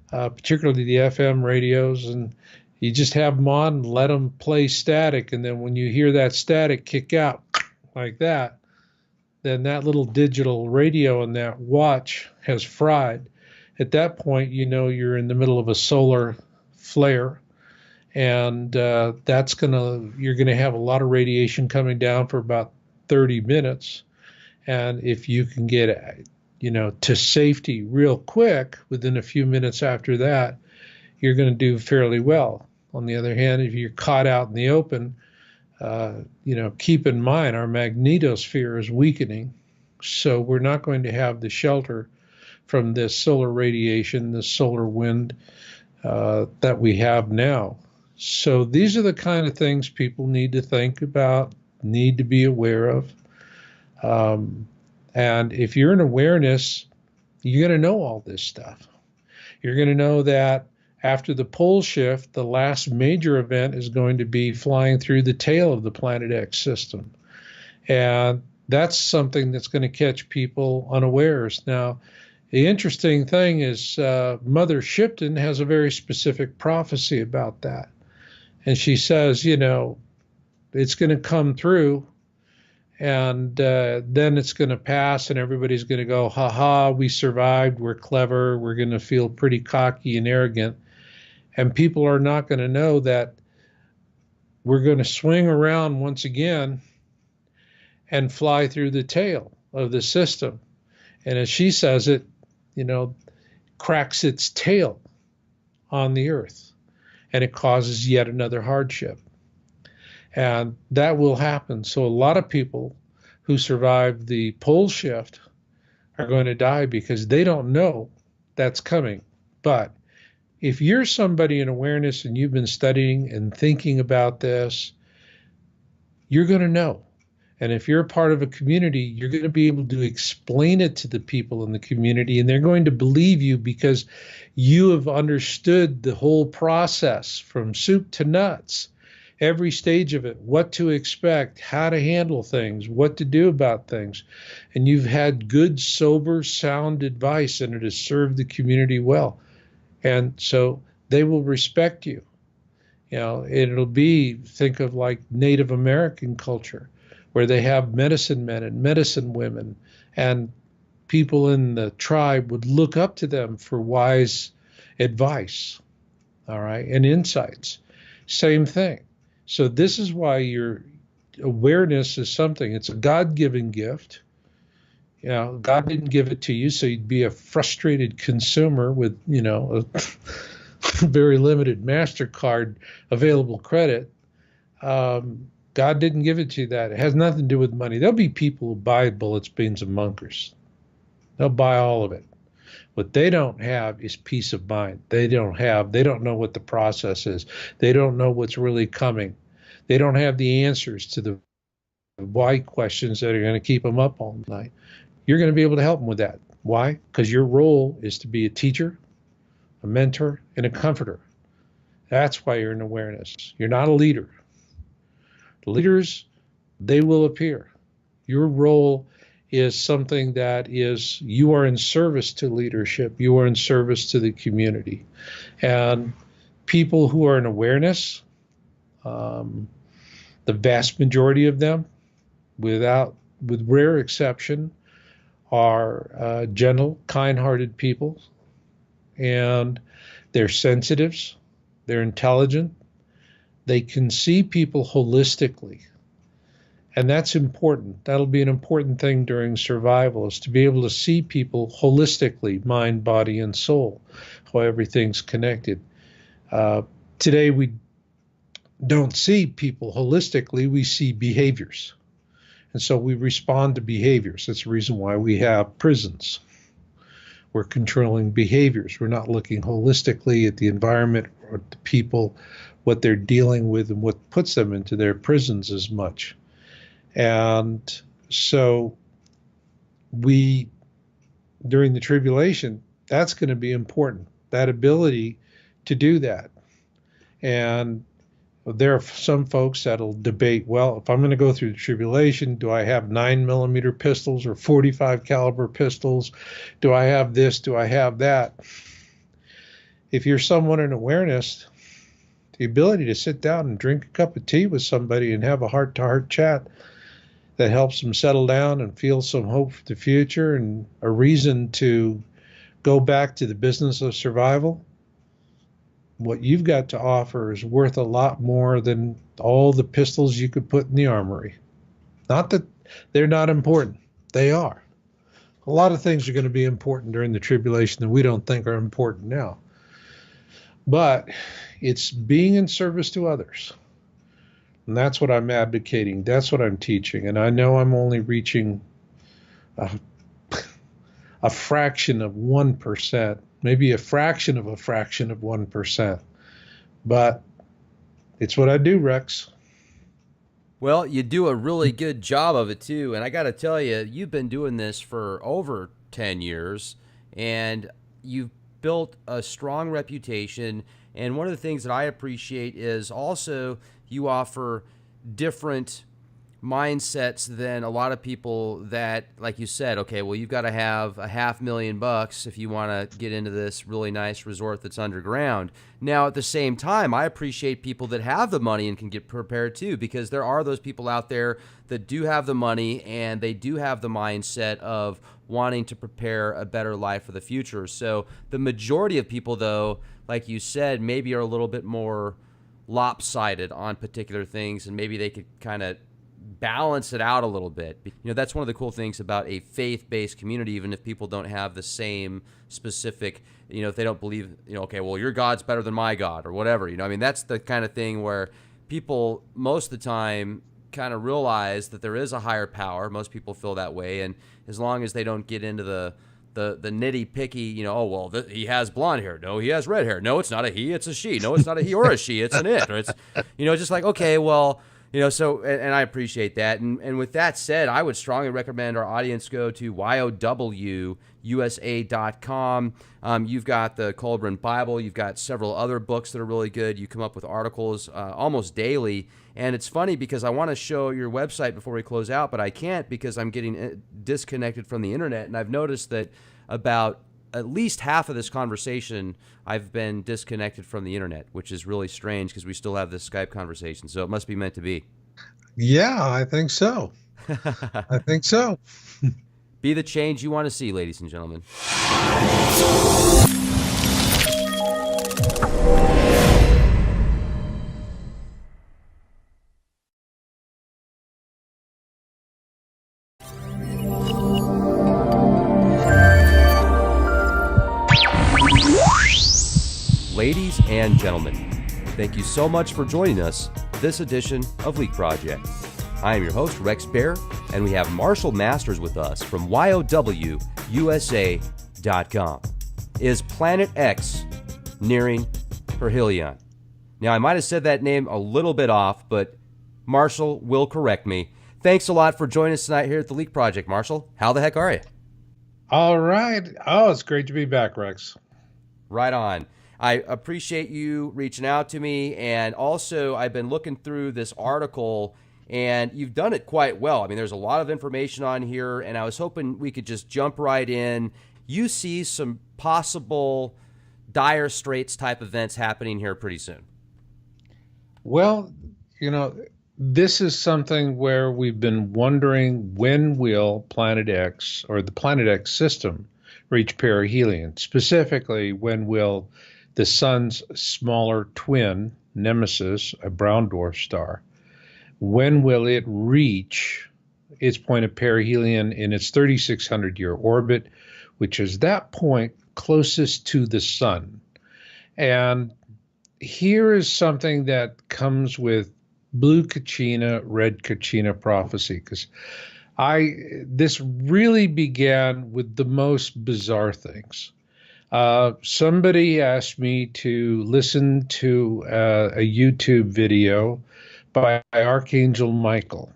particularly the FM radios. And you just have them on and let them play static. And then when you hear that static kick out like that, then that little digital radio in that watch has fried. At that point, you're in the middle of a solar flare, and you're gonna have a lot of radiation coming down for about 30 minutes. And if you can get, to safety real quick within a few minutes after that, you're going to do fairly well. On the other hand, if you're caught out in the open, keep in mind our magnetosphere is weakening, so we're not going to have the shelter from this solar radiation, this solar wind that we have now. So these are the kind of things people need to think about, need to be aware of. And if you're in awareness, you're going to know all this stuff. You're going to know that after the pole shift, the last major event is going to be flying through the tail of the Planet X system. And that's something that's going to catch people unawares. Now, the interesting thing is Mother Shipton has a very specific prophecy about that. And she says, it's going to come through, and then it's going to pass, and everybody's going to go, ha ha, we survived, we're clever, we're going to feel pretty cocky and arrogant. And people are not going to know that we're going to swing around once again and fly through the tail of the system. And as she says it, cracks its tail on the earth, and it causes yet another hardship. And that will happen. So a lot of people who survive the pole shift are going to die because they don't know that's coming. But if you're somebody in awareness and you've been studying and thinking about this, you're going to know. And if you're a part of a community, you're going to be able to explain it to the people in the community, and they're going to believe you because you have understood the whole process from soup to nuts, every stage of it, what to expect, how to handle things, what to do about things. And you've had good, sober, sound advice, and it has served the community well. And so they will respect you. It'll be, think of like Native American culture, where they have medicine men and medicine women, and people in the tribe would look up to them for wise advice, all right, and insights. Same thing. So this is why your awareness is something. It's a God-given gift. God didn't give it to you so you'd be a frustrated consumer with, a very limited MasterCard available credit. God didn't give it to you that. It has nothing to do with money. There'll be people who buy bullets, beans, and bunkers. They'll buy all of it. What they don't have is peace of mind. They don't know what the process is. They don't know what's really coming. They don't have the answers to the why questions that are going to keep them up all night. You're going to be able to help them with that. Why? Because your role is to be a teacher, a mentor, and a comforter. That's why you're in awareness. You're not a leader. The leaders, they will appear. Your role is something that is, you are in service to leadership. You are in service to the community. And people who are in awareness, the vast majority of them, with rare exception, are gentle, kind-hearted people, and they're sensitives, they're intelligent, they can see people holistically, and that's important. That'll be an important thing during survival, is to be able to see people holistically, mind, body, and soul, how everything's connected. Today we don't see people holistically, we see behaviors. And so we respond to behaviors. That's the reason why we have prisons. We're controlling behaviors. We're not looking holistically at the environment or the people, what they're dealing with, and what puts them into their prisons as much. And so during the tribulation, that's going to be important, that ability to do that. And there are some folks that'll debate, well, if I'm going to go through the tribulation, do I have 9mm pistols or 45 caliber pistols? Do I have this? Do I have that? If you're someone in awareness, the ability to sit down and drink a cup of tea with somebody and have a heart-to-heart chat that helps them settle down and feel some hope for the future and a reason to go back to the business of survival, what you've got to offer is worth a lot more than all the pistols you could put in the armory. Not that they're not important. They are. A lot of things are going to be important during the tribulation that we don't think are important now. But it's being in service to others. And that's what I'm advocating. That's what I'm teaching. And I know I'm only reaching a fraction of 1%. Maybe a fraction of 1%. But it's what I do, Rex. Well, you do a really good job of it, too. And I got to tell you, you've been doing this for over 10 years, and you've built a strong reputation. And one of the things that I appreciate is also you offer different mindsets than a lot of people that, like you said, okay, well, you've got to have $500,000 if you want to get into this really nice resort that's underground. Now, at the same time, I appreciate people that have the money and can get prepared too, because there are those people out there that do have the money and they do have the mindset of wanting to prepare a better life for the future. So the majority of people, though, like you said, maybe are a little bit more lopsided on particular things, and maybe they could kind of balance it out a little bit. You know, that's one of the cool things about a faith-based community, even if people don't have the same specific, you know, if they don't believe, you know, okay, well, your God's better than my God or whatever, you know, I mean, that's the kind of thing where people most of the time kind of realize that there is a higher power. Most people feel that way. And as long as they don't get into the nitty picky, you know, oh, well, he has blonde hair. No, he has red hair. No, it's not a he, it's a she. No, it's not a he or a she, it's an it. Or it's, you know, just like, okay, well, you know, so, and I appreciate that. And with that said, I would strongly recommend our audience go to yowusa.com. You've got the Colburn Bible. You've got several other books that are really good. You come up with articles almost daily. And it's funny because I want to show your website before we close out, but I can't because I'm getting disconnected from the internet. And I've noticed that about at least half of this conversation, I've been disconnected from the internet, which is really strange because we still have this Skype conversation. So it must be meant to be. Yeah, I think so. I think so. Be the change you want to see, ladies and gentlemen. Ladies and gentlemen, thank you so much for joining us this edition of Leak Project. I am your host, Rex Bear, and we have Marshall Masters with us from yowusa.com. Nemesis.com. Is Planet X nearing Perihelion? Now, I might have said that name a little bit off, but Marshall will correct me. Thanks a lot for joining us tonight here at the Leak Project, Marshall. How the heck are you? All right. Oh, it's great to be back, Rex. Right on. I appreciate you reaching out to me, and also I've been looking through this article, and you've done it quite well. I mean, there's a lot of information on here, and I was hoping we could just jump right in. You see some possible dire straits type events happening here pretty soon. Well, this is something where we've been wondering, when will Planet X, or the Planet X system, reach perihelion? Specifically, when will the sun's smaller twin, Nemesis, a brown dwarf star, when will it reach its point of perihelion in its 3,600-year orbit, which is that point closest to the sun? And here is something that comes with blue Kachina, red Kachina prophecy, because this really began with the most bizarre things. Somebody asked me to listen to a YouTube video by Archangel Michael.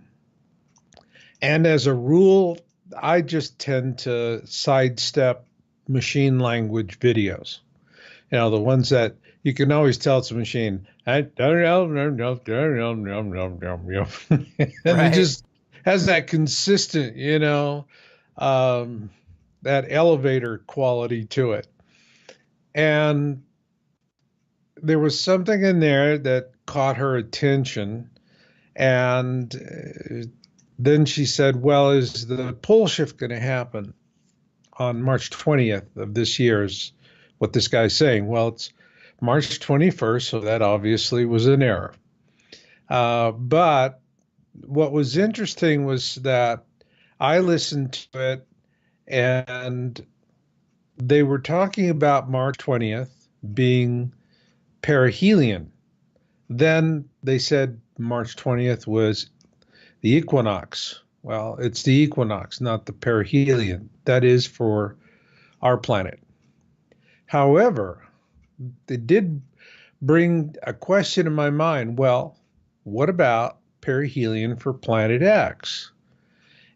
And as a rule, I just tend to sidestep machine language videos. The ones that you can always tell it's a machine. And it just has that consistent, that elevator quality to it. And there was something in there that caught her attention. And then she said, well, is the pole shift going to happen on March 20th of this year? Is what this guy's saying. Well, it's March 21st, so that obviously was an error. But what was interesting was that I listened to it, and they were talking about March 20th being perihelion. Then they said March 20th was the equinox. Well, it's the equinox, not the perihelion. That is for our planet. However, it did bring a question in my mind. Well, what about perihelion for Planet X?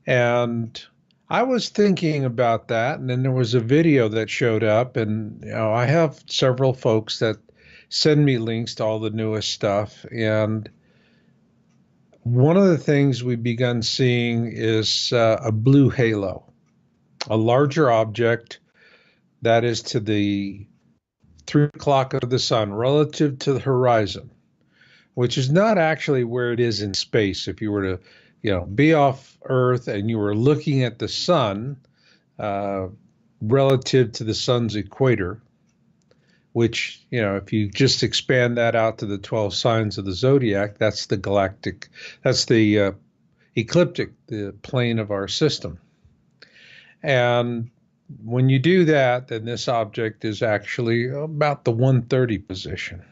And I was thinking about that, and then there was a video that showed up, and I have several folks that send me links to all the newest stuff, and one of the things we've begun seeing is a blue halo, a larger object that is to the 3 o'clock of the sun relative to the horizon, which is not actually where it is in space. If you were to, be off Earth and you were looking at the sun relative to the sun's equator, which, if you just expand that out to the 12 signs of the zodiac, that's the galactic, that's the ecliptic, the plane of our system. And when you do that, then this object is actually about the 130 position.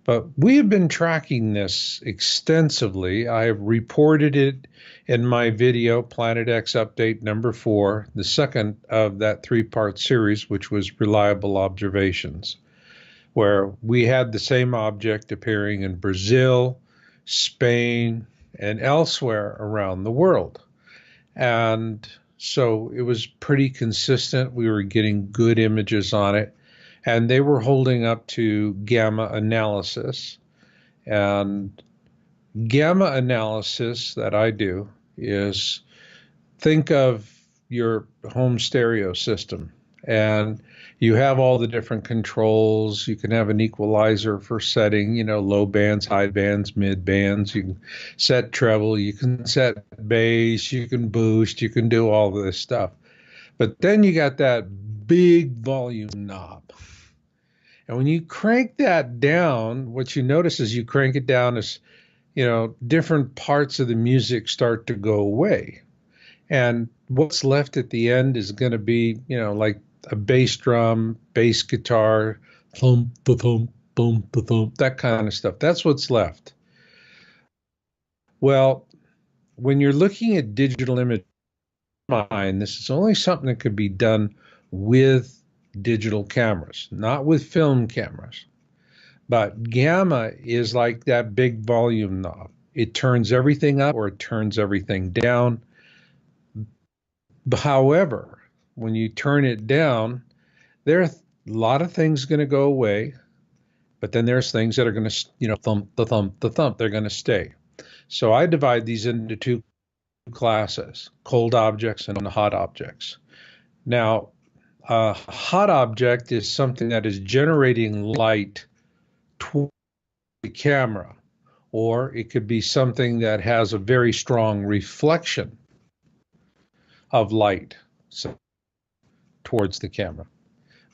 But we have been tracking this extensively. I have reported it in my video, Planet X Update number 4, the second of that 3-part series, which was Reliable Observations, where we had the same object appearing in Brazil, Spain, and elsewhere around the world. And so it was pretty consistent. We were getting good images on it, and they were holding up to gamma analysis. And gamma analysis that I do is, think of your home stereo system, and you have all the different controls. You can have an equalizer for setting, low bands, high bands, mid bands. You can set treble, you can set bass, you can boost, you can do all this stuff. But then you got that big volume knob. And when you crank that down, what you notice is you crank it down as, different parts of the music start to go away. And what's left at the end is going to be, like a bass drum, bass guitar, thump, thump, boom, thump, that kind of stuff. That's what's left. Well, when you're looking at digital image, this is only something that could be done with digital cameras, not with film cameras. But gamma is like that big volume knob. It turns everything up or it turns everything down. However, when you turn it down, there are a lot of things going to go away, but then there's things that are going to, thump, the thump, the thump. They're going to stay. So I divide these into two classes, cold objects and hot objects. Now, a hot object is something that is generating light toward the camera, or it could be something that has a very strong reflection of light towards the camera.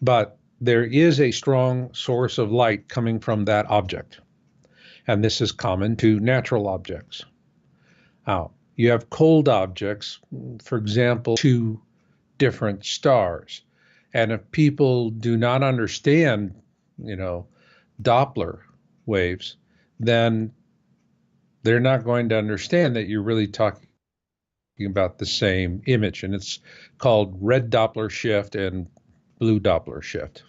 But there is a strong source of light coming from that object, and this is common to natural objects. Now, you have cold objects, for example, two different stars. And if people do not understand, Doppler waves, then they're not going to understand that you're really talking about the same image. And it's called red Doppler shift and blue Doppler shift.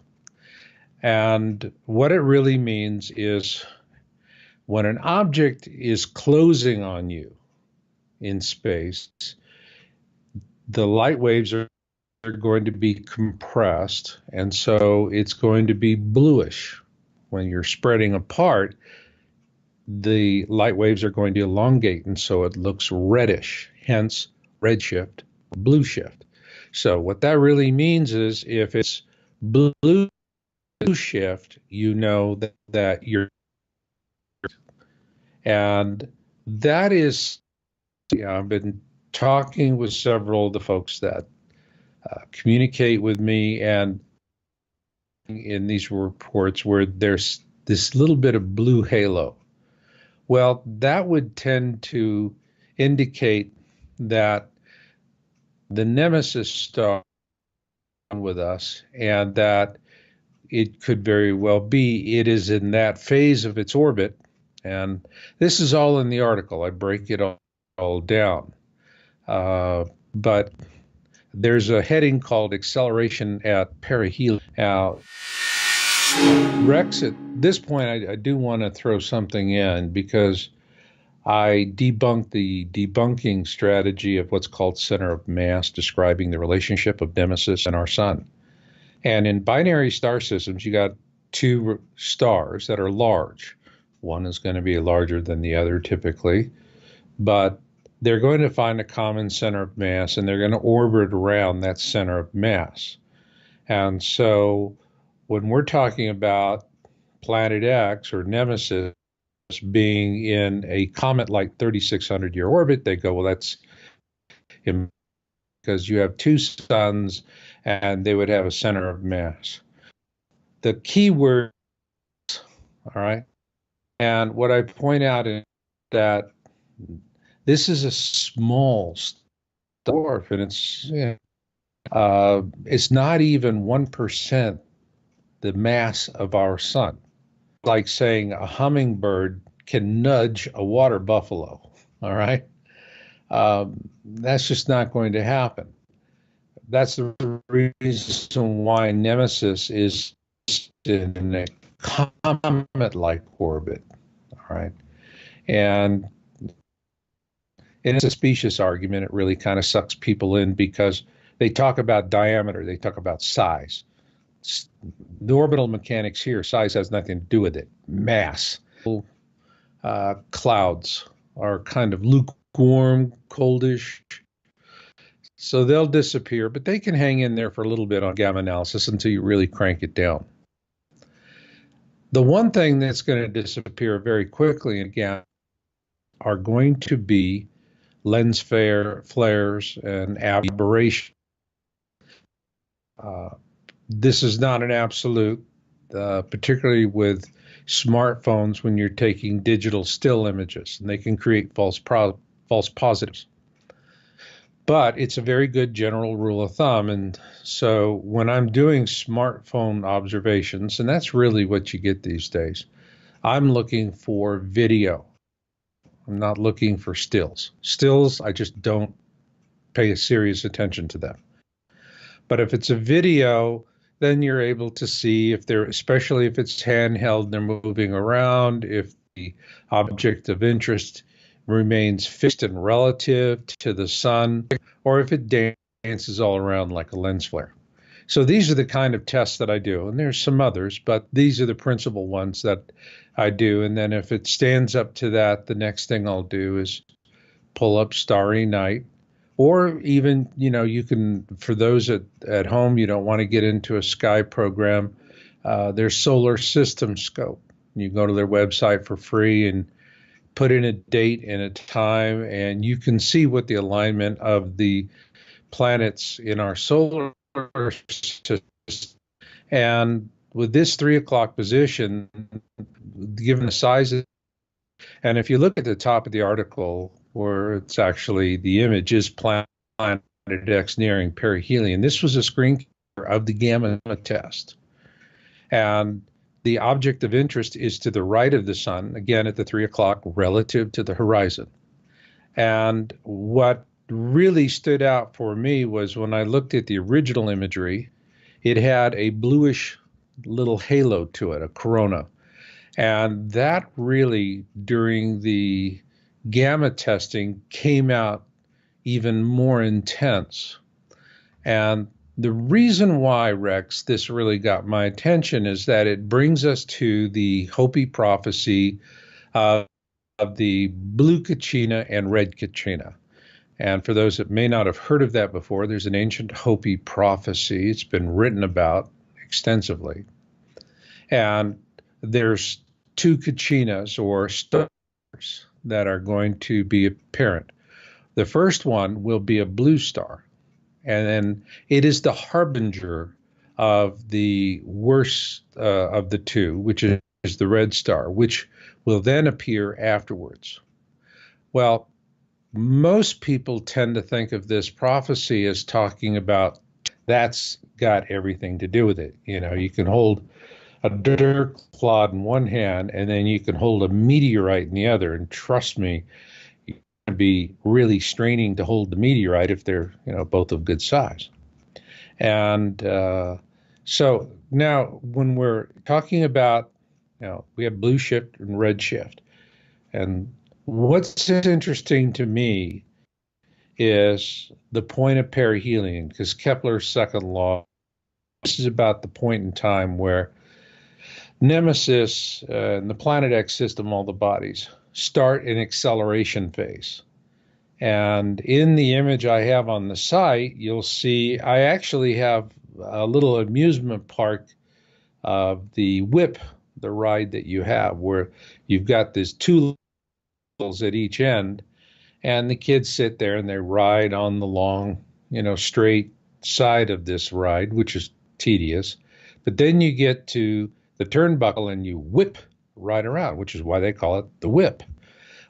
And what it really means is when an object is closing on you in space, the light waves are going to be compressed, and so it's going to be bluish. When you're spreading apart, the light waves are going to elongate, and so it looks reddish, hence redshift, blue shift. So what that really means is if it's blue shift, you know that you're, and that is, I've been talking with several of the folks that communicate with me, and in these reports where there's this little bit of blue halo. Well, that would tend to indicate that the Nemesis star with us, and that it could very well be it is in that phase of its orbit. And this is all in the article. I break it all down. But there's a heading called acceleration at perihelion. Now, Rex, at this point, I do want to throw something in because I debunked the debunking strategy of what's called center of mass, describing the relationship of Nemesis and our sun. And in binary star systems, you got two stars that are large. One is going to be larger than the other typically, but they're going to find a common center of mass, and they're going to orbit around that center of mass. And so when we're talking about Planet X or Nemesis being in a comet-like 3,600-year orbit, they go, well, that's because you have two suns, and they would have a center of mass. The key word, all right, and what I point out is that this is a small dwarf, and it's not even 1% the mass of our sun. Like saying a hummingbird can nudge a water buffalo, all right? That's just not going to happen. That's the reason why Nemesis is in a comet-like orbit, all right? And it's a specious argument. It really kind of sucks people in because they talk about diameter, they talk about size. The orbital mechanics here, size has nothing to do with it. Mass. Clouds are kind of lukewarm, coldish. So they'll disappear, but they can hang in there for a little bit on gamma analysis until you really crank it down. The one thing that's going to disappear very quickly in gamma are going to be lens flares and aberration. This is not an absolute, particularly with smartphones when you're taking digital still images, and they can create false positives. But it's a very good general rule of thumb. And so when I'm doing smartphone observations, and that's really what you get these days, I'm looking for video. I'm not looking for stills. Stills, I just don't pay serious attention to them. But if it's a video, then you're able to see if they're, especially if it's handheld, they're moving around, if the object of interest remains fixed and relative to the sun, or if it dances all around like a lens flare. So these are the kind of tests that I do. And there's some others, but these are the principal ones that I do. And then if it stands up to that, the next thing I'll do is pull up Starry Night. Or even, you can, for those at home, you don't want to get into a sky program, there's Solar System Scope. You go to their website for free and put in a date and a time, and you can see what the alignment of the planets in our solar system. And with this 3 o'clock position, given the size of, and if you look at the top of the article, where it's actually the image is Planet X nearing perihelion, this was a screen capture of the gamma test. And the object of interest is to the right of the sun, again at the 3 o'clock, relative to the horizon. And what really stood out for me was when I looked at the original imagery, it had a bluish little halo to it, a corona. And that really, during the gamma testing, came out even more intense. And the reason why, Rex, this really got my attention is that it brings us to the Hopi prophecy of the blue Kachina and red Kachina. And for those that may not have heard of that before, there's an ancient Hopi prophecy. It's been written about extensively. And there's two Kachinas, or stars, that are going to be apparent. The first one will be a blue star, and then it is the harbinger of the worst of the two, which is the red star, which will then appear afterwards. Well, most people tend to think of this prophecy as talking about that's got everything to do with it. You can hold a dirt clod in one hand, and then you can hold a meteorite in the other. And trust me, you're going to be really straining to hold the meteorite if they're, both of good size. And so now when we're talking about, we have blue shift and red shift. And what's interesting to me is the point of perihelion, because Kepler's second law, this is about the point in time where Nemesis and the Planet X system, all the bodies, start an acceleration phase. And in the image I have on the site, you'll see I actually have a little amusement park of the whip, the ride that you have, where you've got these two levels at each end, and the kids sit there and they ride on the long, straight side of this ride, which is tedious. But then you get to the turnbuckle and you whip right around, which is why they call it the whip.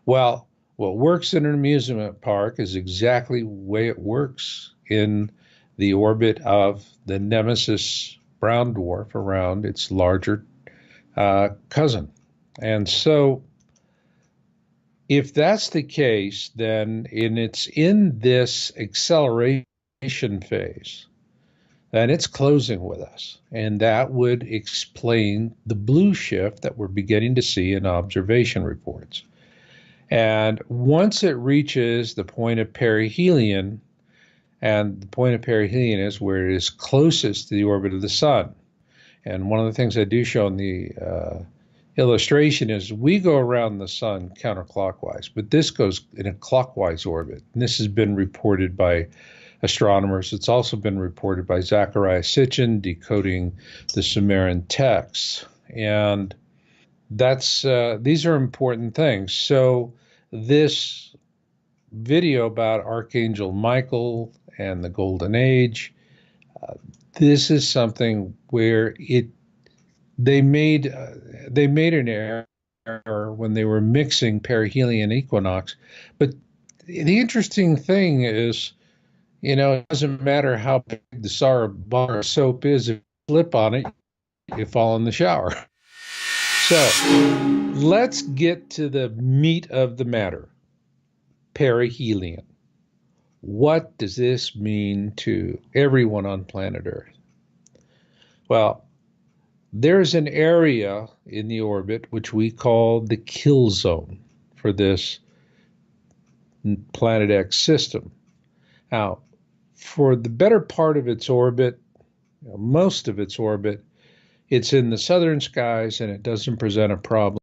Well, what works in an amusement park is exactly the way it works in the orbit of the Nemesis brown dwarf around its larger cousin. And so if that's the case, then it's in this acceleration phase, then it's closing with us. And that would explain the blue shift that we're beginning to see in observation reports. And once it reaches the point of perihelion, and the point of perihelion is where it is closest to the orbit of the sun. And one of the things I do show in the illustration is we go around the sun counterclockwise, but this goes in a clockwise orbit. And this has been reported by astronomers. It's also been reported by Zecharia Sitchin decoding the Sumerian texts. And that's these are important things. So this video about Archangel Michael and the Golden Age, this is something where they made an error when they were mixing perihelion equinox. But the interesting thing is, it doesn't matter how big the bar of soap is, if you slip on it, you fall in the shower. So let's get to the meat of the matter, perihelion. What does this mean to everyone on planet Earth? Well, there's an area in the orbit which we call the kill zone for this Planet X system. Now, for the better part of its orbit, most of its orbit, it's in the southern skies and it doesn't present a problem